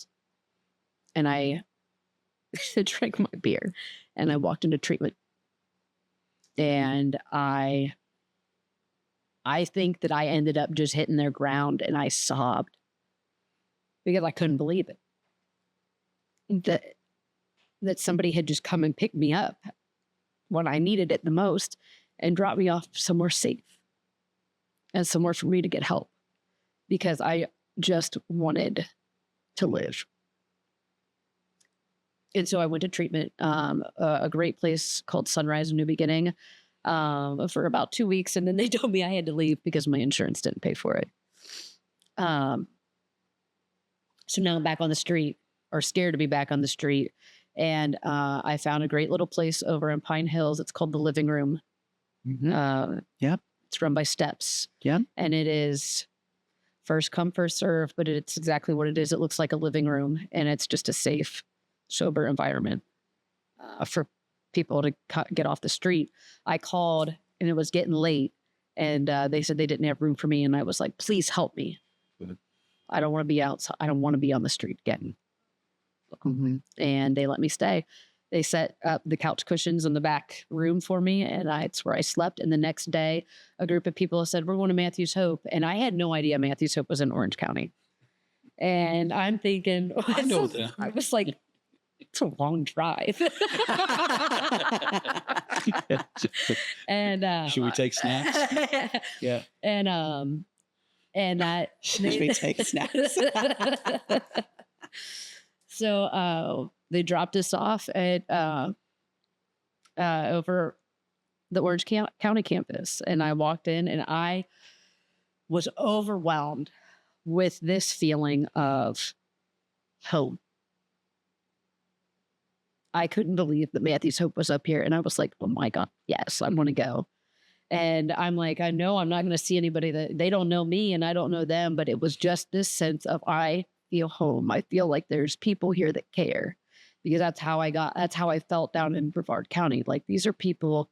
and I drank my beer, and I walked into treatment. And I think that I ended up just hitting their ground, and I sobbed because I couldn't believe it. That somebody had just come and picked me up when I needed it the most and dropped me off somewhere safe and somewhere for me to get help, because I just wanted to live. And so I went to treatment, a great place called Sunrise, a New Beginning, for about 2 weeks. And then they told me I had to leave because my insurance didn't pay for it. So now I'm back on the street, or scared to be back on the street. And I found a great little place over in Pine Hills. It's called The Living Room. Mm-hmm. Yep. It's run by Steps. Yep. And it is first come, first serve, but it's exactly what it is. It looks like a living room, and it's just a safe, sober environment for people to get off the street. I called, and it was getting late, and they said they didn't have room for me. And I was like, please help me. Good. I don't want to be outside. I don't want to be on the street again. Mm-hmm. And they let me stay. They set up the couch cushions in the back room for me, and it's where I slept. And the next day, a group of people said, we're going to Matthews Hope. And I had no idea Matthews Hope was in Orange County. And I'm thinking, I know that. I was like, it's a long drive. And Should we take snacks? Yeah. And that Should we take snacks? So they dropped us off at over the Orange County campus, and I walked in, and I was overwhelmed with this feeling of home. I couldn't believe that Matthews Hope was up here, and I was like, oh my God, yes, I want to go. And I'm like, I know I'm not going to see anybody that they don't know me and I don't know them, but it was just this sense of I feel home. I feel like there's people here that care, because that's how I felt down in Brevard County. Like, these are people.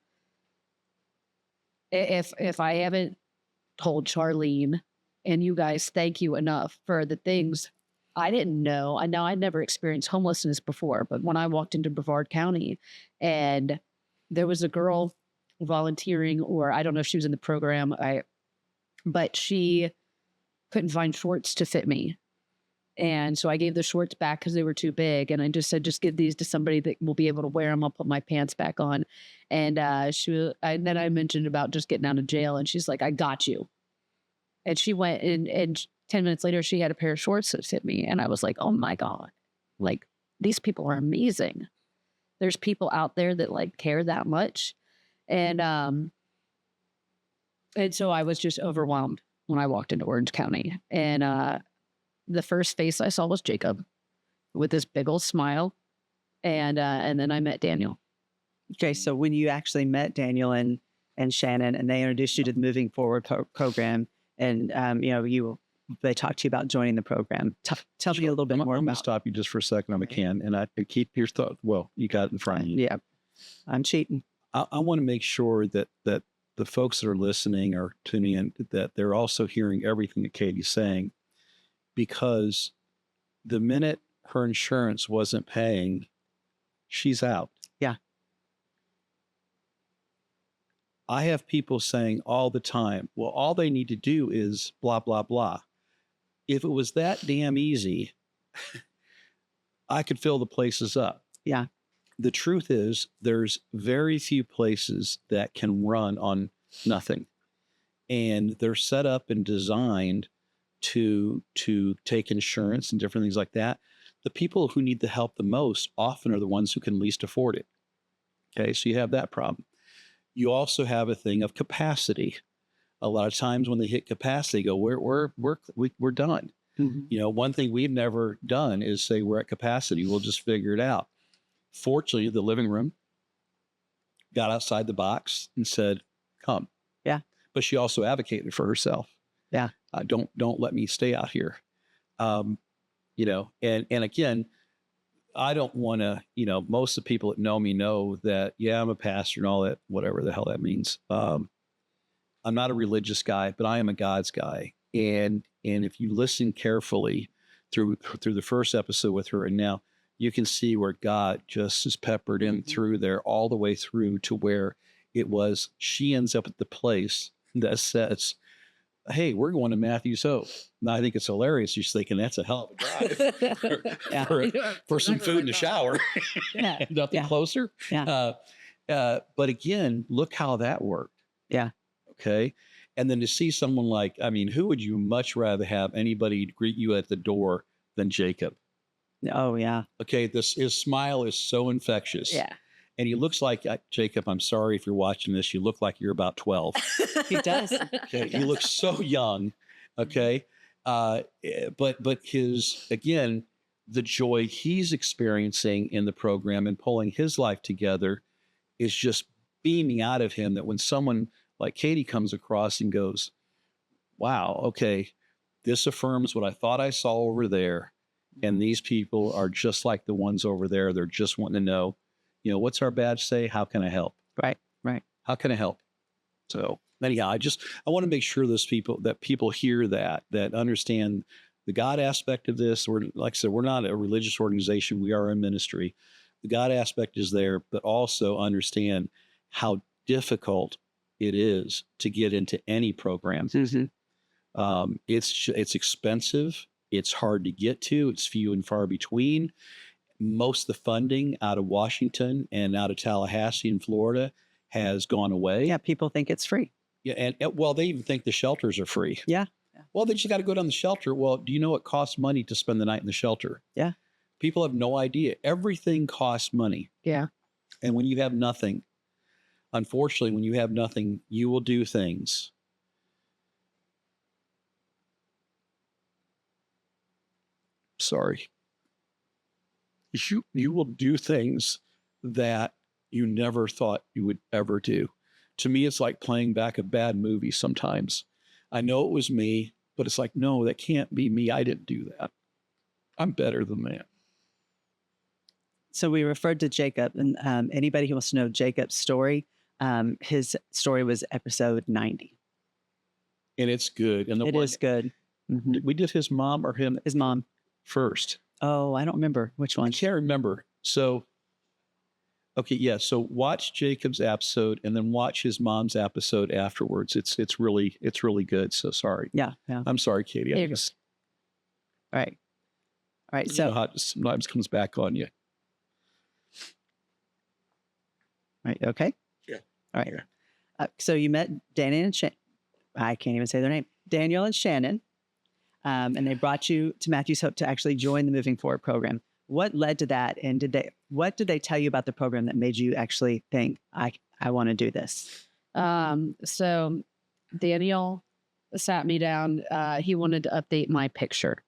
If I haven't told Charlene and you guys thank you enough for the things I didn't know. I know I'd never experienced homelessness before, but when I walked into Brevard County and there was a girl volunteering, or I don't know if she was in the program, but she couldn't find shorts to fit me. And so I gave the shorts back because they were too big. And I just said, just give these to somebody that will be able to wear them. I'll put my pants back on. And then I mentioned about just getting out of jail. And she's like, I got you. And she went and 10 minutes later, she had a pair of shorts that fit me. And I was like, oh my God, like, these people are amazing. There's people out there that like care that much. And so I was just overwhelmed when I walked into Orange County. And the first face I saw was Jacob with this big old smile. And then I met Daniel. Okay, so when you actually met Daniel and Shannon, and they introduced you to the Moving Forward program, and you they talk to you about joining the program? Tell me a little bit more I'm going to about. stop you just for a second if I can. And I keep your thought. Well, you got it in front of you. Yeah, I'm cheating. I want to make sure that the folks that are listening or tuning in, that they're also hearing everything that Katie's saying, because the minute her insurance wasn't paying, she's out. Yeah. I have people saying all the time, well, all they need to do is blah, blah, blah. If it was that damn easy, I could fill the places up. Yeah. The truth is there's very few places that can run on nothing. And they're set up and designed to take insurance and different things like that. The people who need the help the most often are the ones who can least afford it. Okay, so you have that problem. You also have a thing of capacity. A lot of times when they hit capacity, they go, we're done. Mm-hmm. You know, one thing we've never done is say we're at capacity. We'll just figure it out. Fortunately, the living room got outside the box and said, come. Yeah. But she also advocated for herself. Yeah. Don't let me stay out here. You know, and again, I don't want to, you know, most of the people that know me know that, yeah, I'm a pastor and all that, whatever the hell that means. I'm not a religious guy, but I am a God's guy. And if you listen carefully through the first episode with her, and now you can see where God just is peppered in through there all the way through to where it was, she ends up at the place that says, hey, we're going to Matthew's Hope. And I think it's hilarious. She's thinking that's a hell of a drive for some food and a shower. Yeah. Nothing closer. Yeah. But again, look how that worked. Yeah. Okay. And then to see someone like, I mean, who would you much rather have anybody greet you at the door than Jacob? Oh, yeah. Okay. His smile is so infectious. Yeah. And he looks like, Jacob, I'm sorry if you're watching this, you look like you're about 12. He does. Okay. He looks so young. Okay. But his, again, the joy he's experiencing in the program and pulling his life together is just beaming out of him, that when someone like Katie comes across and goes, wow, okay, this affirms what I thought I saw over there. And these people are just like the ones over there. They're just wanting to know, you know, what's our badge say? How can I help? Right. Right. How can I help? So anyhow, I want to make sure that people hear that understand the God aspect of this. We're, like I said, we're not a religious organization. We are a ministry. The God aspect is there, but also understand how difficult it is to get into any program. Mm-hmm. It's expensive. It's hard to get to. It's few and far between. Most of the funding out of Washington and out of Tallahassee in Florida has gone away. Yeah. People think it's free. Yeah. And well, they even think the shelters are free. Yeah. Well, they just got to go down the shelter. Well, do you know it costs money to spend the night in the shelter? Yeah. People have no idea. Everything costs money. Yeah. And when you have nothing, unfortunately, when you have nothing, you will do things. Sorry. You will do things that you never thought you would ever do. To me, it's like playing back a bad movie sometimes. I know it was me, but it's like, no, that can't be me. I didn't do that. I'm better than that. So we referred to Jacob, and anybody who wants to know Jacob's story, his story was episode 90. And it's good. And It is good. Mm-hmm. We did his mom or him His mom. first. Oh, I don't remember which I one. can't remember. So, okay, yeah. So watch Jacob's episode and then watch his mom's episode afterwards. It's really good. So sorry. Yeah. Yeah. I'm sorry, Katie. There I you go. just, All right. All right. you know So, how it sometimes comes back on you. right. Okay. Yeah. All right. Yeah. So you met Daniel and I can't even say their name. Daniel and Shannon. And they brought you to Matthew's Hope to actually join the Moving Forward program. What led to that? And what did they tell you about the program that made you actually think, I want to do this? So Daniel sat me down. He wanted to update my picture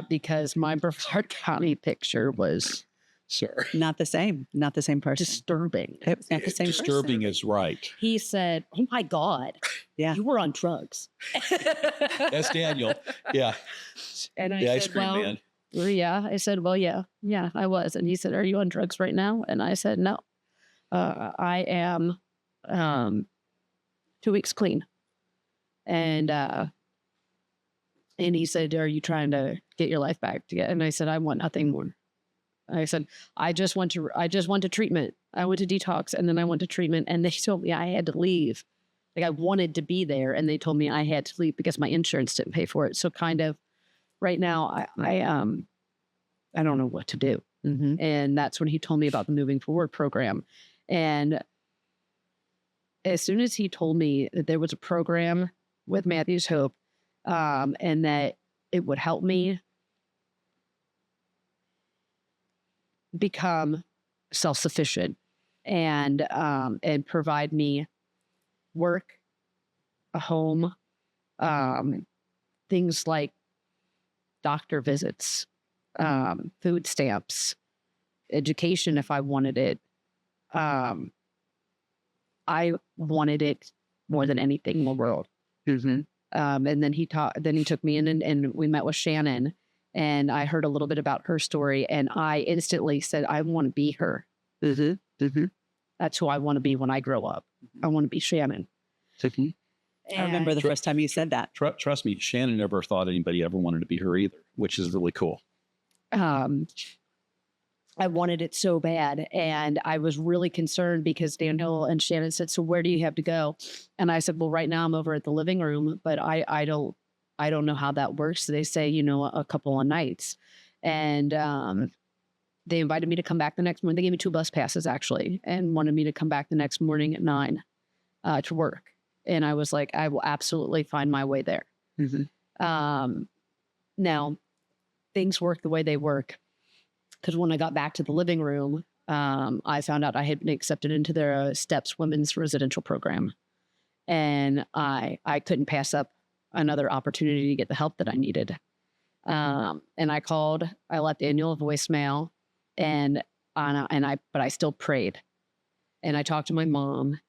because my Brevard County picture was Sir. Not the same. Not the same person. Disturbing. It was not the same Disturbing person. is right. He said, "Oh my God, Yeah. you were on drugs." That's Daniel. Yeah. And I The ice said, cream "Well, man. yeah." I said, "Well, yeah, I was." And he said, "Are you on drugs right now?" And I said, "No, I am 2 weeks clean." And he said, "Are you trying to get your life back together?" And I said, "I want nothing more." I said, I just went to treatment. I went to detox and then I went to treatment and they told me I had to leave. Like I wanted to be there and they told me I had to leave because my insurance didn't pay for it. So kind of right now I don't know what to do. Mm-hmm. And that's when he told me about the Moving Forward program. And as soon as he told me that there was a program with Matthew's Hope, and that it would help me become self-sufficient and provide me work, a home, things like doctor visits, food stamps, education if I wanted it. I wanted it more than anything in the world. Mm-hmm. And then he took me in and we met with Shannon. And I heard a little bit about her story and I instantly said, I want to be her. Mm-hmm. Mm-hmm. That's who I want to be when I grow up. I want to be Shannon. I remember the first time you said that. Trust me, Shannon never thought anybody ever wanted to be her either, which is really cool. I wanted it so bad. And I was really concerned because Daniel and Shannon said, "So where do you have to go?" And I said, "Well, right now I'm over at the living room, but I don't know how that works." They say, a couple of nights. And they invited me to come back the next morning. They gave me 2 bus passes actually and wanted me to come back the next morning at 9 to work. And I was like, I will absolutely find my way there. Mm-hmm. Now, things work the way they work. Because when I got back to the living room, I found out I had been accepted into their STEPS women's residential program. And I couldn't pass up another opportunity to get the help that I needed. And I left Daniel a voicemail but I still prayed. And I talked to my mom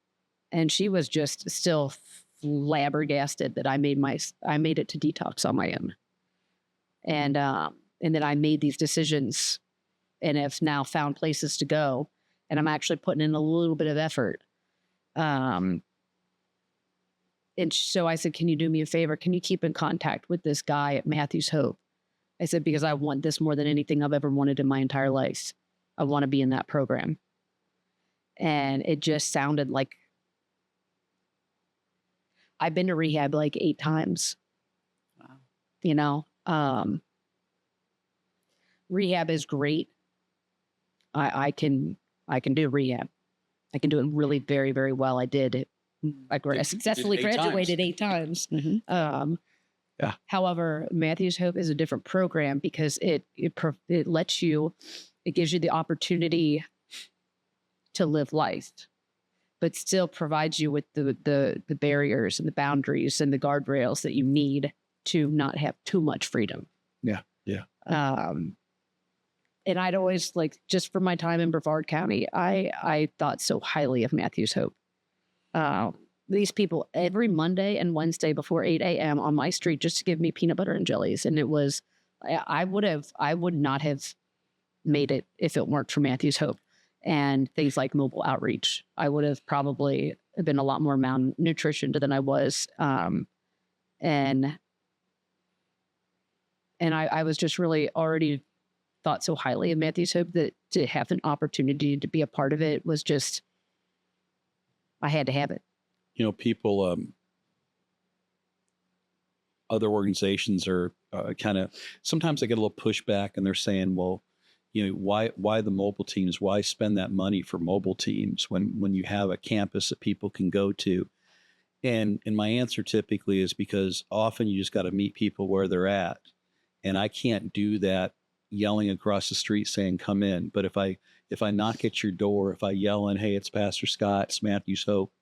and she was just still flabbergasted that I made it to detox on my own. And that I made these decisions and have now found places to go. And I'm actually putting in a little bit of effort. And so I said, "Can you do me a favor? Can you keep in contact with this guy at Matthew's Hope?" I said, "Because I want this more than anything I've ever wanted in my entire life. I want to be in that program." And it just sounded like I've been to rehab like 8 times. Wow. Rehab is great. I can do rehab. I can do it really very, very well. I did it. I successfully graduated 8 times. Mm-hmm. Yeah. However, Matthew's Hope is a different program because it gives you the opportunity to live life, but still provides you with the barriers and the boundaries and the guardrails that you need to not have too much freedom. Yeah. Yeah. And I'd always just for my time in Brevard County, I thought so highly of Matthew's Hope. These people every Monday and Wednesday before 8 a.m. on my street just to give me peanut butter and jellies. And it was, I would not have made it if it weren't for Matthew's Hope and things like mobile outreach. I would have probably been a lot more malnutritioned than I was. And I was just really already thought so highly of Matthew's Hope that to have an opportunity to be a part of it was just, I had to have it. People, other organizations are sometimes I get a little pushback and they're saying, well, why the mobile teams? Why spend that money for mobile teams when you have a campus that people can go to? And my answer typically is because often you just got to meet people where they're at. And I can't do that yelling across the street saying, "Come in." But if I knock at your door, if I yell in, "Hey, it's Pastor Scott, it's Matthew's Hope,"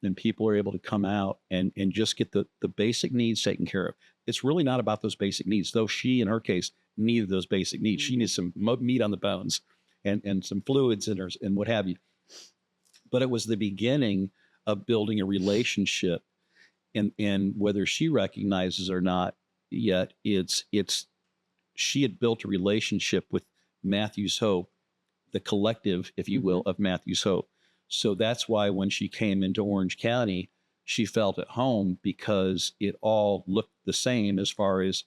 then people are able to come out and just get the basic needs taken care of. It's really not about those basic needs, though she, in her case, needed those basic needs. She needs some meat on the bones. and some fluids in her and what have you. But it was the beginning of building a relationship, and whether she recognizes or not yet, it's she had built a relationship with Matthew's Hope, the collective, if you will, of Matthew's Hope. So that's why when she came into Orange County, she felt at home, because it all looked the same as far as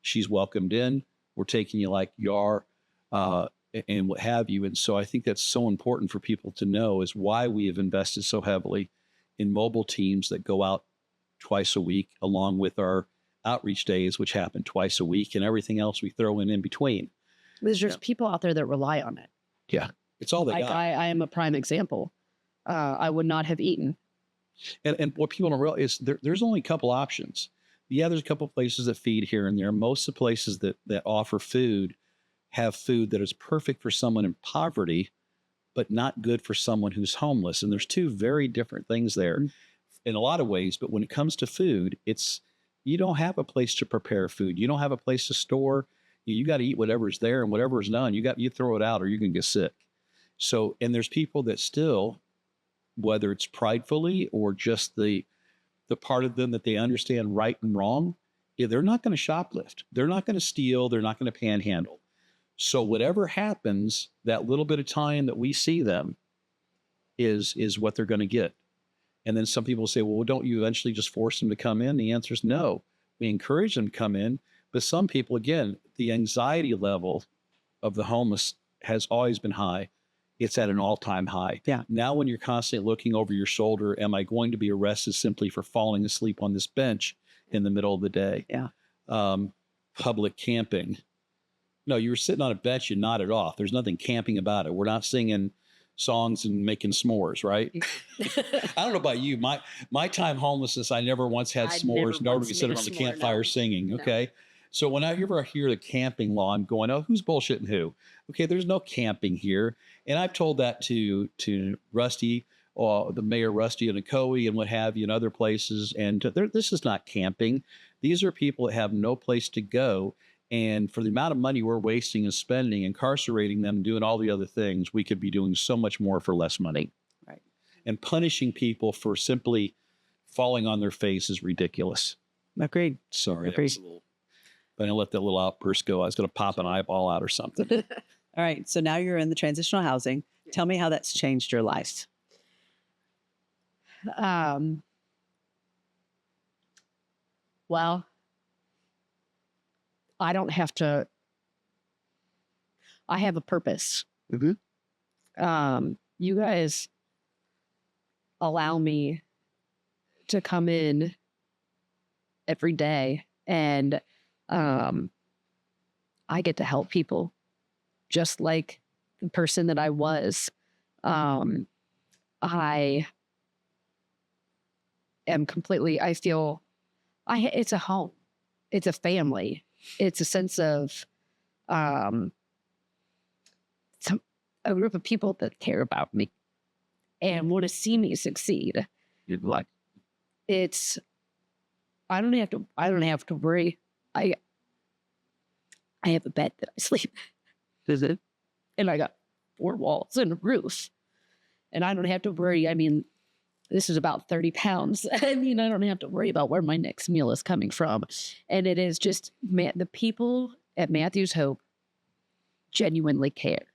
she's welcomed in, we're taking you like you are, and what have you. And so I think that's so important for people to know, is why we have invested so heavily in mobile teams that go out twice a week, along with our outreach days, which happen twice a week, and everything else we throw in between. There's just people out there that rely on it. Yeah. It's all they Like got. I am a prime example. I would not have eaten. And what people don't realize is there's only a couple options. Yeah, there's a couple places that feed here and there. Most of the places that offer food have food that is perfect for someone in poverty, but not good for someone who's homeless. And there's two very different things there in a lot of ways. But when it comes to food, you don't have a place to prepare food. You don't have a place to store. You got to eat whatever's there, and whatever is done, you throw it out or you're going to get sick. So, and there's people that still, whether it's pridefully or just the part of them that they understand right and wrong, they're not going to shoplift. They're not going to steal. They're not going to panhandle. So whatever happens, that little bit of time that we see them is what they're going to get. And then some people say, well, don't you eventually just force them to come in? The answer is no. We encourage them to come in. But some people, again, the anxiety level of the homeless has always been high. It's at an all-time high. Yeah. Now when you're constantly looking over your shoulder, am I going to be arrested simply for falling asleep on this bench in the middle of the day? Yeah. Public camping. No, you were sitting on a bench, you nodded off. There's nothing camping about it. We're not singing songs and making s'mores, right? I don't know about you. My time homelessness, I never once had s'mores, nor do we sit around the campfire singing, okay? So when I ever hear the camping law, I'm going, oh, who's bullshitting who? Okay, there's no camping here. And I've told that to Rusty, the Mayor Rusty and Ocoee and what have you, and other places. And this is not camping. These are people that have no place to go. And for the amount of money we're wasting and spending, incarcerating them, doing all the other things, we could be doing so much more for less money. Right. And punishing people for simply falling on their face is ridiculous. Agreed. Sorry. Agreed. But I let that little outburst go. I was going to pop an eyeball out or something. All right. So now you're in the transitional housing. Tell me how that's changed your life. Well, I don't have to. I have a purpose. Mm-hmm. You guys allow me to come in every day, and I get to help people just like the person that I was. I am completely, I feel it's a home. It's a family. It's a sense of a group of people that care about me and want to see me succeed. Like, I don't have to worry. I have a bed that I sleep in. Is it? And I got 4 walls and a roof. And I don't have to worry. I mean, this is about 30 pounds. I mean, I don't have to worry about where my next meal is coming from. And it is just, the people at Matthew's Hope genuinely care.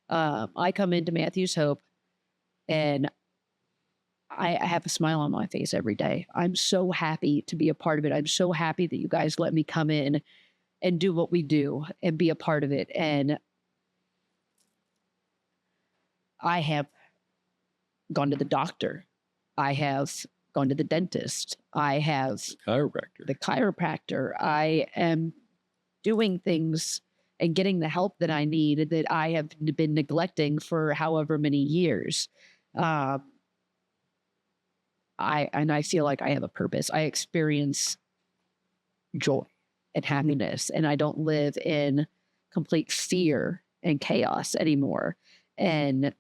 I come into Matthew's Hope and I have a smile on my face every day. I'm so happy to be a part of it. I'm so happy that you guys let me come in and do what we do and be a part of it. And I have gone to the doctor. I have gone to the dentist. I have the chiropractor. I am doing things and getting the help that I need that I have been neglecting for however many years. I feel like I have a purpose. I experience joy and happiness, and I don't live in complete fear and chaos anymore. And,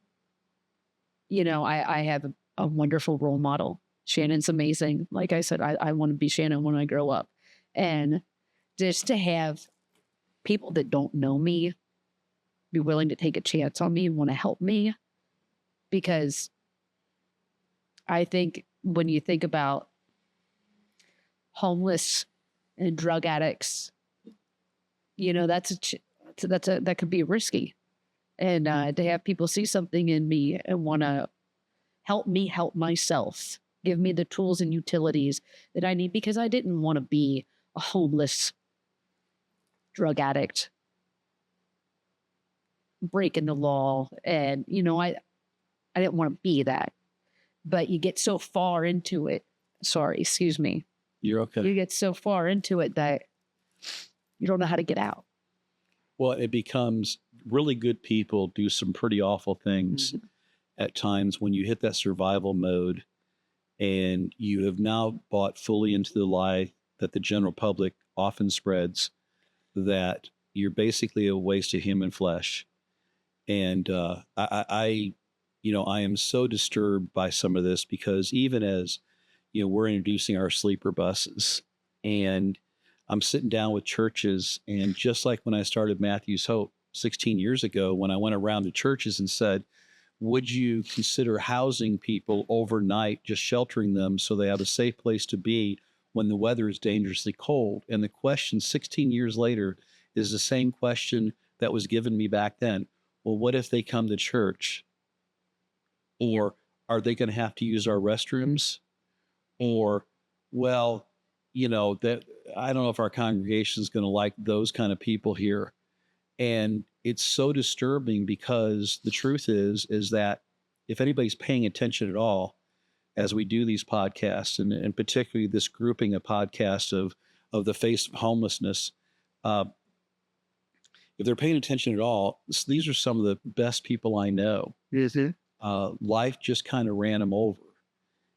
you know, I have a wonderful role model. Shannon's amazing. Like I said, I want to be Shannon when I grow up. And just to have people that don't know me be willing to take a chance on me and want to help me. Because I think when you think about homeless and drug addicts, you know, that could be risky. And to have people see something in me and want to help me help myself, give me the tools and utilities that I need, because I didn't want to be a homeless drug addict, breaking the law. And, you know, I didn't want to be that. But you get so far into it. Sorry, excuse me. You're okay. You get so far into it that you don't know how to get out. Well, it becomes really good people do some pretty awful things at times when you hit that survival mode, and you have now bought fully into the lie that the general public often spreads, that you're basically a waste of human flesh. And I am so disturbed by some of this, because even as, you know, we're introducing our sleeper buses, and I'm sitting down with churches, and just like when I started Matthew's Hope 16 years ago, when I went around to churches and said, would you consider housing people overnight, just sheltering them so they have a safe place to be when the weather is dangerously cold? And the question 16 years later is the same question that was given me back then. Well, what if they come to church? Or are they going to have to use our restrooms? Or, well, you know, that I don't know if our congregation is going to like those kind of people here. And it's so disturbing, because the truth is that if anybody's paying attention at all, as we do these podcasts, and particularly this grouping of podcasts of the face of homelessness, if they're paying attention at all, these are some of the best people I know. Life just kind of ran them over.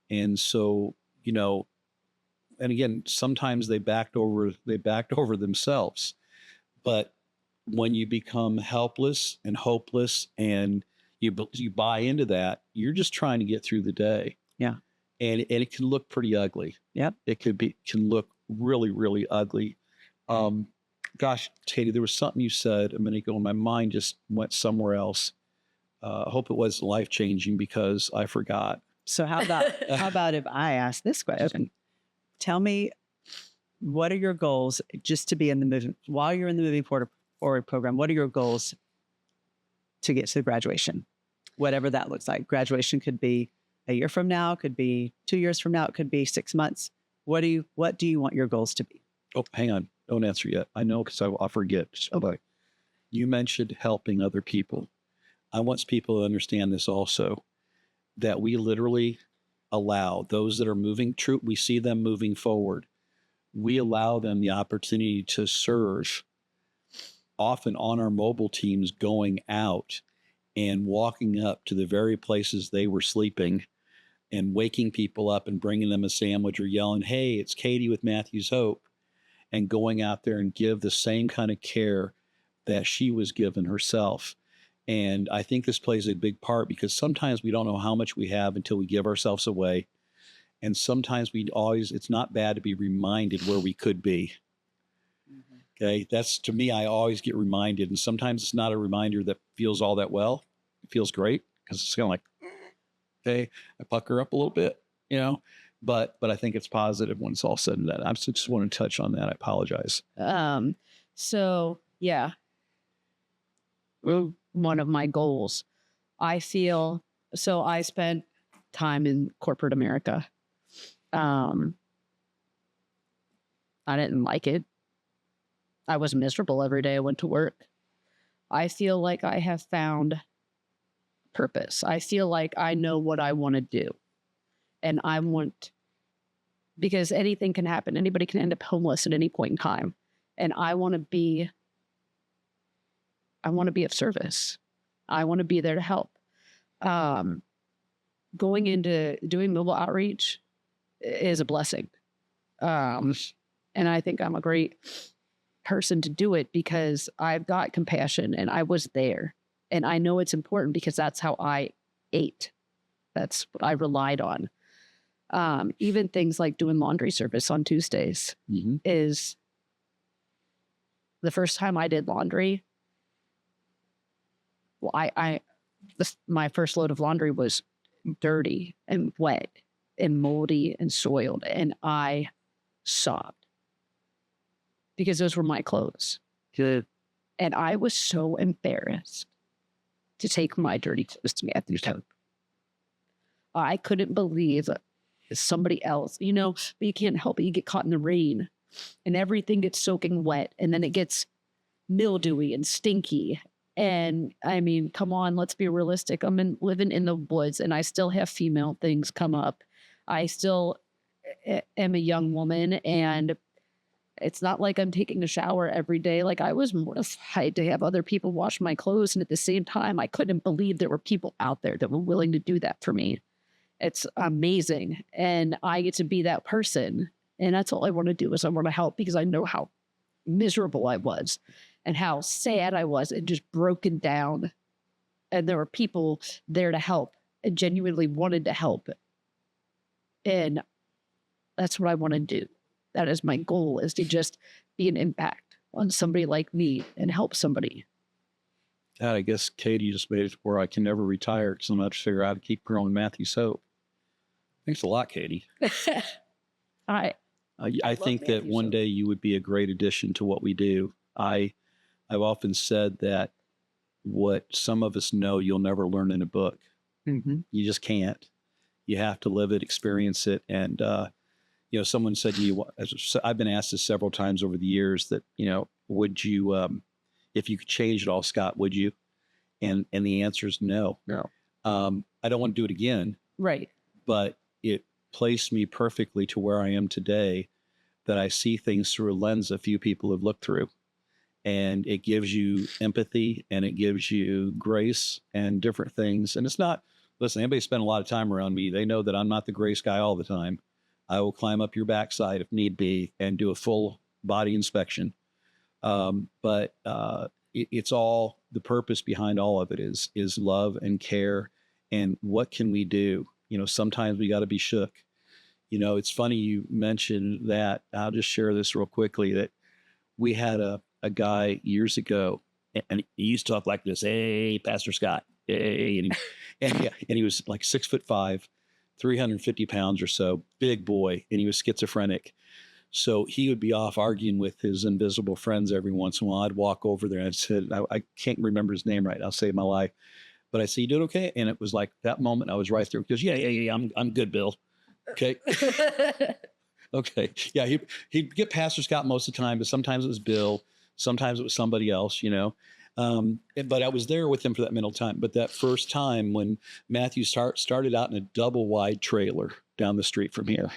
And so, you know, and again, sometimes they backed over themselves. But when you become helpless and hopeless and you buy into that, you're just trying to get through the day. Yeah. And it can look pretty ugly. Yep. It can look really, really ugly. Gosh, Katie, there was something you said a minute ago, and my mind just went somewhere else. I hope it was life-changing, because I forgot. So how about if I ask this question? Tell me, what are your goals just to be in the moving, while you're in the Moving Forward program? What are your goals to get to graduation? Whatever that looks like. Graduation could be a year from now, could be 2 years from now, it could be 6 months. What do you want your goals to be? Oh, hang on. Don't answer yet. I know, because I'll forget. Okay. You mentioned helping other people. I want people to understand this also, that we literally allow those that are moving true. We see them moving forward. We allow them the opportunity to serve, often on our mobile teams, going out and walking up to the very places they were sleeping and waking people up and bringing them a sandwich, or yelling, "Hey, it's Katie with Matthew's Hope," and going out there and give the same kind of care that she was given herself. And I think this plays a big part, because sometimes we don't know how much we have until we give ourselves away. And sometimes it's not bad to be reminded where we could be. Okay. That's, to me, I always get reminded. And sometimes it's not a reminder that feels all that well. It feels great, because it's kind of like, okay, I pucker up a little bit, you know, but I think it's positive when it's all said and done. I just want to touch on that. I apologize. So yeah. One of my goals, I feel, so I spent time in corporate America. I didn't like it. I was miserable every day I went to work. I feel like I have found purpose. I feel like I know what I want to do. And because anything can happen. Anybody can end up homeless at any point in time. And I want to be of service. I want to be there to help. Going into doing mobile outreach is a blessing. And I think I'm a great person to do it, because I've got compassion and I was there. And I know it's important, because that's how I ate. That's what I relied on. Even things like doing laundry service on Tuesdays is the first time I did laundry. Well, my first load of laundry was dirty and wet and moldy and soiled. And I sobbed because those were my clothes. Good. And I was so embarrassed to take my dirty clothes to Matthew's Hope. I couldn't believe somebody else, but you can't help it. You get caught in the rain and everything gets soaking wet and then it gets mildewy and stinky. And I mean, come on, let's be realistic. I'm living in the woods and I still have female things come up. I still am a young woman and it's not like I'm taking a shower every day. Like I was mortified to have other people wash my clothes. And at the same time, I couldn't believe there were people out there that were willing to do that for me. It's amazing. And I get to be that person. And that's all I want to do is I want to help because I know how miserable I was and how sad I was and just broken down. And there were people there to help and genuinely wanted to help. And that's what I want to do. That is my goal, is to just be an impact on somebody like me and help somebody. God, I guess Katie just made it where I can never retire because I'm going to have to figure out how to keep growing Matthew's Hope. Thanks a lot, Katie. I think that one day you would be a great addition to what we do. I've often said that what some of us know, you'll never learn in a book. Mm-hmm. You just can't. You have to live it, experience it. And, someone said to you, I've been asked this several times over the years that, would you, if you could change it all, Scott, would you? And the answer is no. No. I don't want to do it again. Right. But it placed me perfectly to where I am today, that I see things through a lens a few people have looked through. And it gives you empathy and it gives you grace and different things. And it's not, listen, anybody spent a lot of time around me, they know that I'm not the grace guy all the time. I will climb up your backside if need be and do a full body inspection. But it's all, the purpose behind all of it is love and care. And what can we do? Sometimes we got to be shook. It's funny you mentioned that. I'll just share this real quickly, that we had a guy years ago, and he used to talk like this, "Hey, Pastor Scott, hey," and he was like 6'5", 350 pounds or so, big boy, and he was schizophrenic. So he would be off arguing with his invisible friends every once in a while. I'd walk over there and I said, I can't remember his name right. I'll save my life. But I said, "You doing okay?" And it was like that moment I was right there. He goes, yeah, I'm good, Bill. Okay. Okay. Yeah, he'd get Pastor Scott most of the time, but sometimes it was Bill. Sometimes it was somebody else, but I was there with him for that middle time. But that first time when Matthew started out in a double wide trailer down the street from here.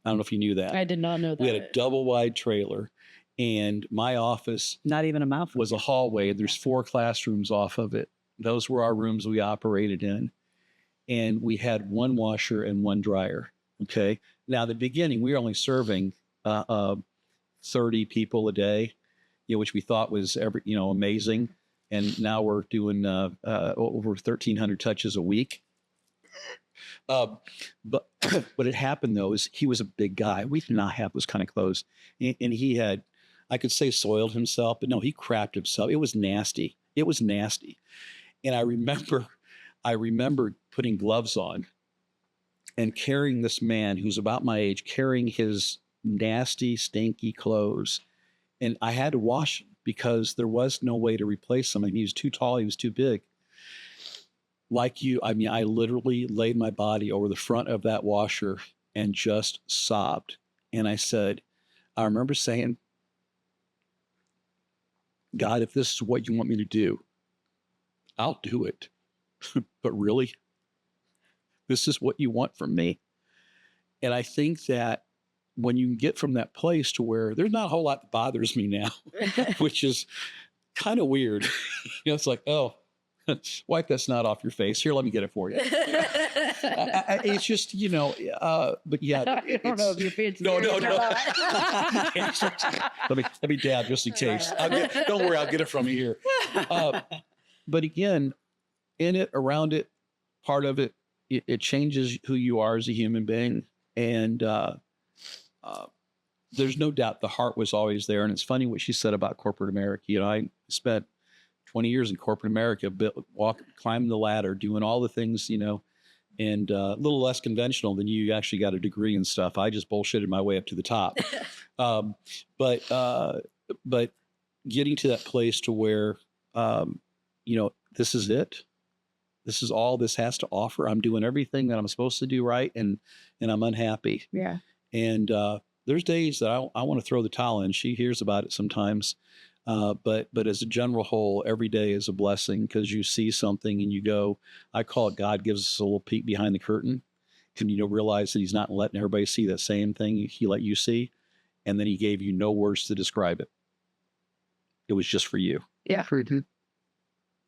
I don't know if you knew that. I did not know that. We had a double wide trailer, and my office Not even a mouthful. was a hallway. There's 4 classrooms off of it. Those were our rooms we operated in. And we had 1 washer and 1 dryer. Okay. Now, at the beginning, we were only serving 30 people a day, which we thought was amazing. And now we're doing over 1,300 touches a week. But what had happened, though, is he was a big guy. We did not have those kind of clothes. And he had, I could say, soiled himself, but no, he crapped himself. It was nasty. It was nasty. And I remember putting gloves on and carrying this man who's about my age, carrying his nasty, stinky clothes. And I had to wash him because there was no way to replace him. I mean, he was too tall. He was too big. Like you, I mean, I literally laid my body over the front of that washer and just sobbed. And I said, I remember saying, "God, if this is what you want me to do, I'll do it. But really, this is what you want from me." And I think that when you get from that place to where there's not a whole lot that bothers me now, which is kind of weird. It's like, oh, wipe that snot off your face. Here, let me get it for you. It's just, but yeah. I don't know if you're fancy. No. Let me dab just in case. Don't worry, I'll get it from you here. But again, in it, around it, part of it, it changes who you are as a human being. And there's no doubt the heart was always there. And it's funny what she said about corporate America. I spent 20 years in corporate America, climbing the ladder, doing all the things, and a little less conventional than you. Actually got a degree and stuff. I just bullshitted my way up to the top. But getting to that place to where, this is it. This is all this has to offer. I'm doing everything that I'm supposed to do right, and I'm unhappy. Yeah. And there's days that I want to throw the towel in. She hears about it sometimes. But as a general whole, every day is a blessing because you see something and you go, I call it God gives us a little peek behind the curtain. And realize that he's not letting everybody see that same thing he let you see. And then he gave you no words to describe it. It was just for you. Yeah.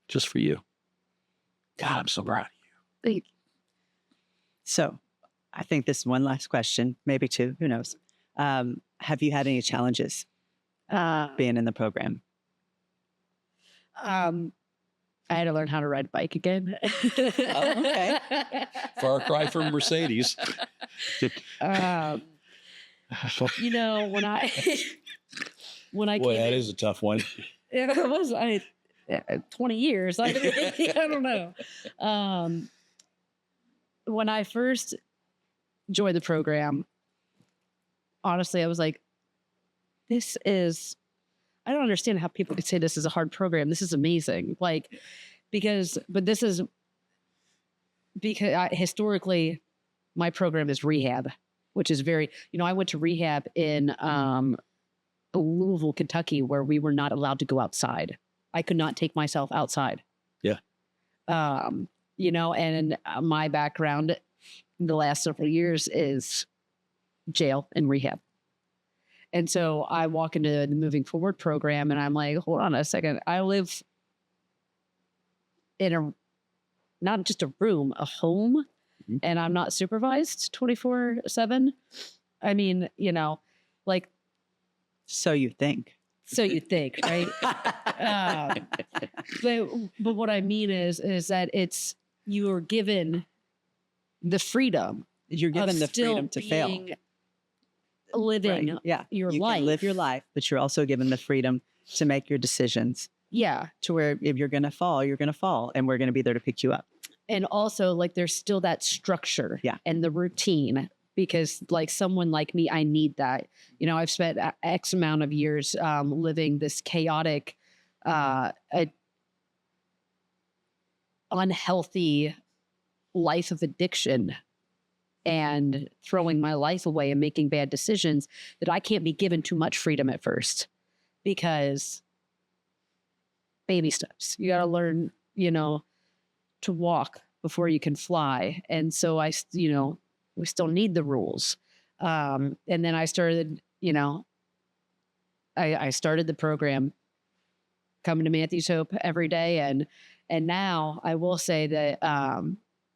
Just for you. God, I'm so proud of you. Thank you. So I think this one last question, maybe two, who knows? Have you had any challenges being in the program? I had to learn how to ride a bike again. Okay. Far cry from Mercedes. When I Boy, came that is a tough one. it was 20 years. I don't know. When I first joined the program, honestly, I was like, I don't understand how people could say this is a hard program. This is amazing. Because historically, my program is rehab, which is very, I went to rehab in Louisville, Kentucky, where we were not allowed to go outside. I could not take myself outside. Yeah. And my background in the last several years is jail and rehab. And so I walk into the Moving Forward program and I'm like, hold on a second. I live in not just a room, a home, and I'm not supervised 24/7. I mean, So you think. So you think, right? But what I mean is that you are given the freedom. You're given the freedom to fail. Living Right. Yeah. your you life. Can live your life, but you're also given the freedom to make your decisions. Yeah. To where if you're going to fall, you're going to fall, and we're going to be there to pick you up. And also, there's still that structure and the routine, because someone like me, I need that. I've spent X amount of years living this chaotic, unhealthy life of addiction and throwing my life away and making bad decisions, that I can't be given too much freedom at first, because baby steps, you got to learn, to walk before you can fly. And so we still need the rules. And then I started, I started the program coming to Matthew's Hope every day. And now I will say that,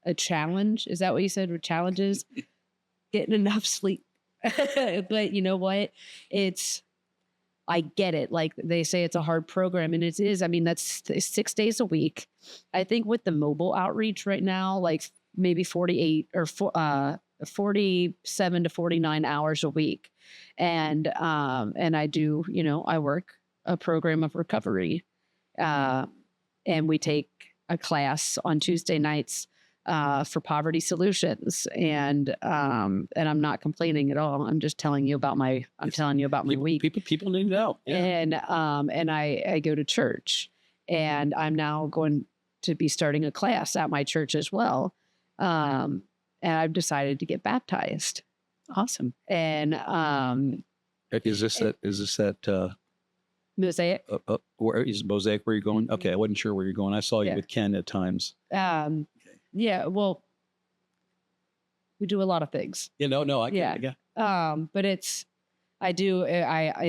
a challenge, is that what you said? Challenges? Getting enough sleep. But you know what? I get it. They say it's a hard program, and it is. I mean, that's 6 days a week. I think with the mobile outreach right now, maybe 48 or 47 to 49 hours a week. And I do, I work a program of recovery, and we take a class on Tuesday nights for poverty solutions. And I'm not complaining at all. I'm just telling you about my week. People need to know. Yeah. And I go to church, and I'm now going to be starting a class at my church as well. And I've decided to get baptized. Awesome. And is this that Mosaic? Where is Mosaic? Where you're going? Okay, I wasn't sure where you're going. I saw you with Ken at times. Yeah. Well, we do a lot of things. No, I get it. Yeah. But it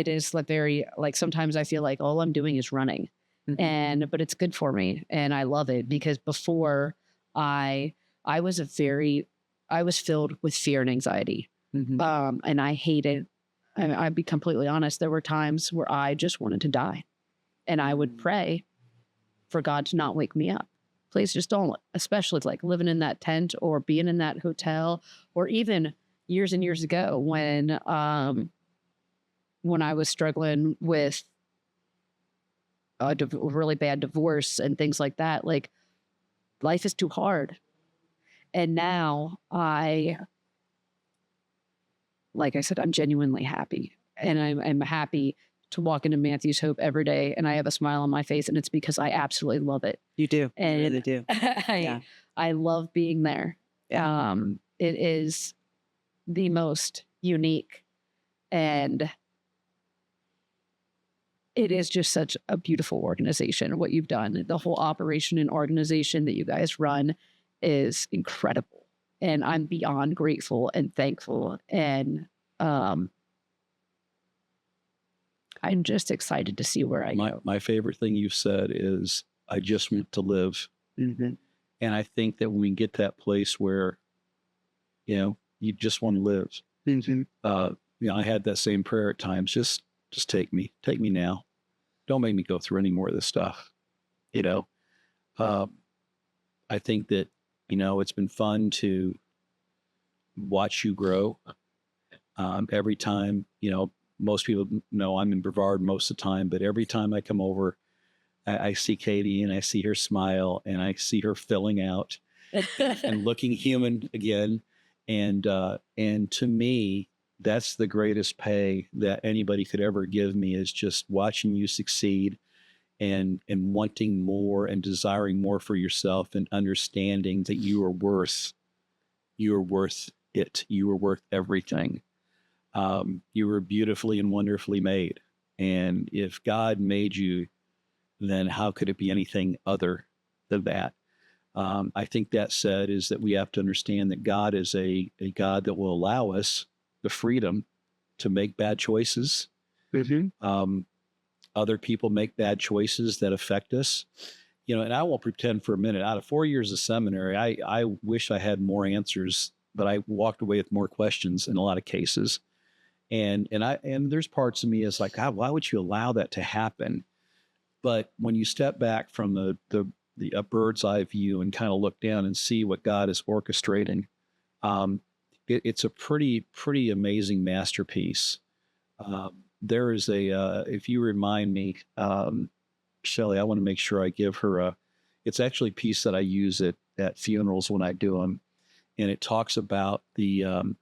is very, sometimes I feel like all I'm doing is running, but it's good for me. And I love it, because before I was filled with fear and anxiety. And I hated, I'd be completely honest. There were times where I just wanted to die, and I would pray for God to not wake me up. Please just don't, especially living in that tent or being in that hotel, or even years and years ago when I was struggling with really bad divorce and things like that. Like, life is too hard. And now like I said, I'm genuinely happy. And I'm happy to walk into Matthew's Hope every day, and I have a smile on my face, and it's because I absolutely love it. You do. And You really do. Yeah. I love being there. It is the most unique, and it is just such a beautiful organization. What you've done, the whole operation and organization that you guys run is incredible. And I'm beyond grateful and thankful. And I'm just excited to see where I go. My favorite thing you've said is, I just want to live. Mm-hmm. And I think that when we get to that place where, you just want to live. Mm-hmm. I had that same prayer at times. Just take me now. Don't make me go through any more of this stuff. I think that, it's been fun to watch you grow. Every time, most people know I'm in Brevard most of the time, but every time I come over, I see Katie and I see her smile and I see her filling out and looking human again. And to me, that's the greatest pay that anybody could ever give me, is just watching you succeed and wanting more and desiring more for yourself, and understanding that you are worth it. You are worth everything. You were beautifully and wonderfully made. And if God made you, then how could it be anything other than that? I think that said is that we have to understand that God is a God that will allow us the freedom to make bad choices. Mm-hmm. Other people make bad choices that affect us. And I won't pretend for a minute, out of 4 years of seminary, I wish I had more answers, but I walked away with more questions in a lot of cases. And there's parts of me is like, God, why would you allow that to happen? But when you step back from the bird's eye view and kind of look down and see what God is orchestrating, it's a pretty amazing masterpiece. There is if you remind me, Shelley, I want to make sure I give her it's actually a piece that I use at funerals when I do them. And it talks about the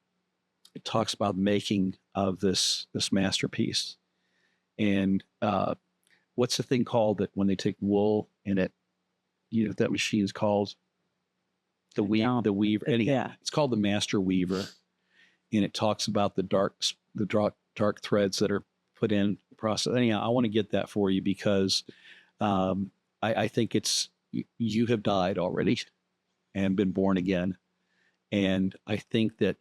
making of this masterpiece. And what's the thing called that when they take wool and that machine's called the weaver. Anyhow, Yeah. It's called the master weaver. And it talks about the dark threads that are put in the process. Anyhow, I want to get that for you because I think you have died already and been born again. And I think that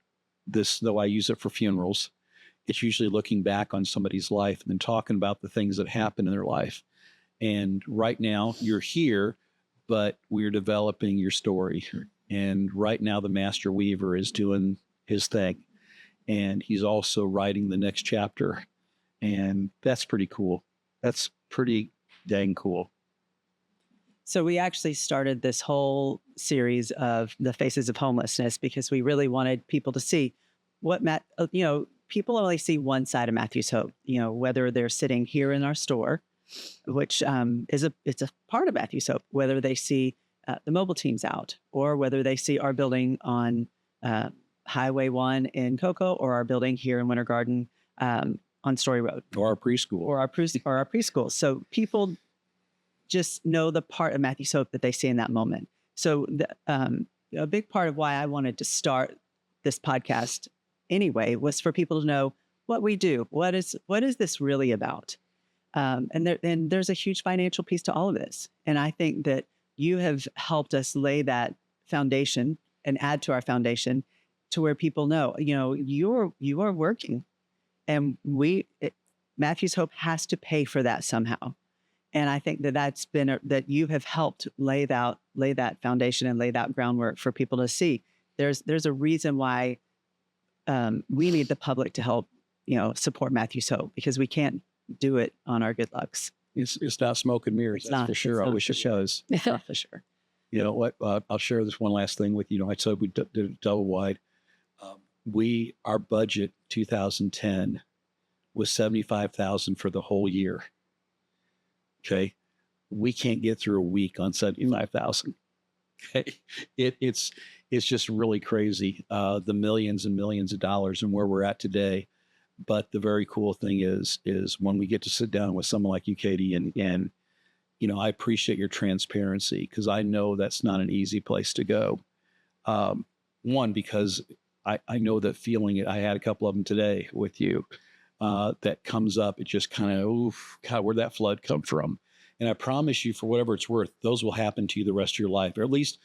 this, though I use it for funerals, it's usually looking back on somebody's life and then talking about the things that happened in their life. And right now you're here, but we're developing your story. And right now the master weaver is doing his thing. And he's also writing the next chapter. And that's pretty cool. That's pretty dang cool. So we actually started this whole series of the Faces of Homelessness because we really wanted people to see what people only see one side of Matthew's Hope, whether they're sitting here in our store, which it's a part of Matthew's Hope, whether they see the mobile teams out, or whether they see our building on Highway 1 in Cocoa, or our building here in Winter Garden on Story Road. Or our preschool. Or our preschool. So people just know the part of Matthew's Hope that they see in that moment. So a big part of why I wanted to start this podcast anyway was for people to know what we do. What is this really about? And there's a huge financial piece to all of this. And I think that you have helped us lay that foundation and add to our foundation to where people know, you are working, and Matthew's Hope has to pay for that somehow. And I think that you have helped lay that foundation and lay that groundwork for people to see. There's a reason why we need the public to help, support Matthew's Hope, because we can't do it on our good lucks. It's not smoke and mirrors. That's for sure. I wish it shows. It's not for sure. You know what? I'll share this one last thing with you. I said we did it double wide. Our budget 2010 was $75,000 for the whole year. Okay. we can't get through a week on 75,000. Okay. It's just really crazy, the millions and millions of dollars and where we're at today. But the very cool thing is when we get to sit down with someone like you, Katie, and I appreciate your transparency, because I know that's not an easy place to go. One, because I know that feeling it. I had a couple of them today with you that comes up. It just kind of, oof, God, where'd that flood come from? And I promise you, for whatever it's worth, those will happen to you the rest of your life, or at least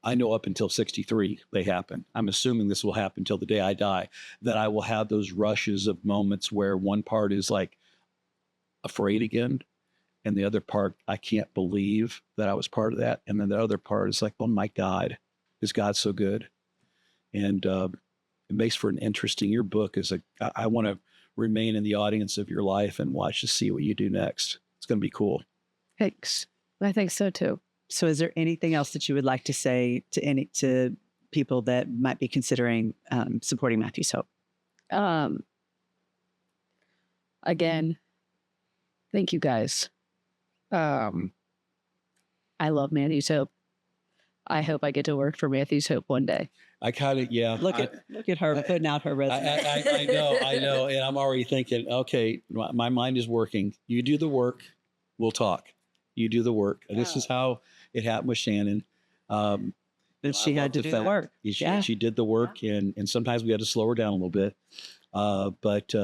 I know up until 63, they happen. I'm assuming this will happen until the day I die, that I will have those rushes of moments where one part is like afraid again, and the other part, I can't believe that I was part of that. And then the other part is like, oh my God, is God so good? And it makes for an interesting, your book is I want to remain in the audience of your life and watch to see what you do next. It's going to be cool. Thanks. I think so too. So is there anything else that you would like to say to people that might be considering supporting Matthew's Hope? Again, thank you guys. I love Matthew's Hope. I hope I get to work for Matthew's Hope one day. I kind of, yeah. Look at her putting out her resume. I know. And I'm already thinking, okay, my mind is working. You do the work, we'll talk. You do the work. And this is how it happened with Shannon. She had to do the work. She did the work, and sometimes we had to slow her down a little bit. But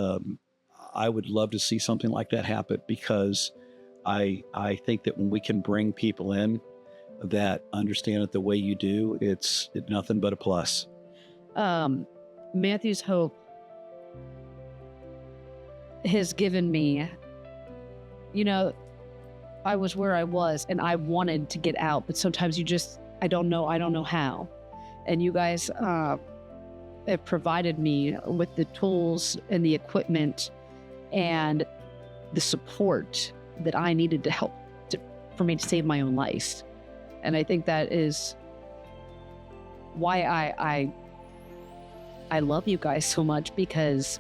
I would love to see something like that happen, because I think that when we can bring people in that understand it the way you do, it's nothing but a plus. Matthew's Hope has given me, I was where I was and I wanted to get out, but sometimes I don't know how. And you guys have provided me with the tools and the equipment and the support that I needed to help for me to save my own life. And I think that is why I love you guys so much, because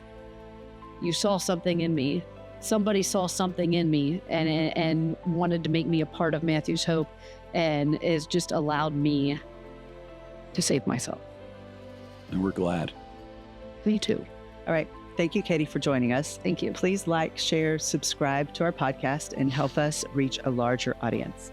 you saw something in me. Somebody saw something in me and wanted to make me a part of Matthew's Hope, and has just allowed me to save myself. And we're glad. Me too. All right. Thank you, Katie, for joining us. Thank you. Please like, share, subscribe to our podcast, and help us reach a larger audience.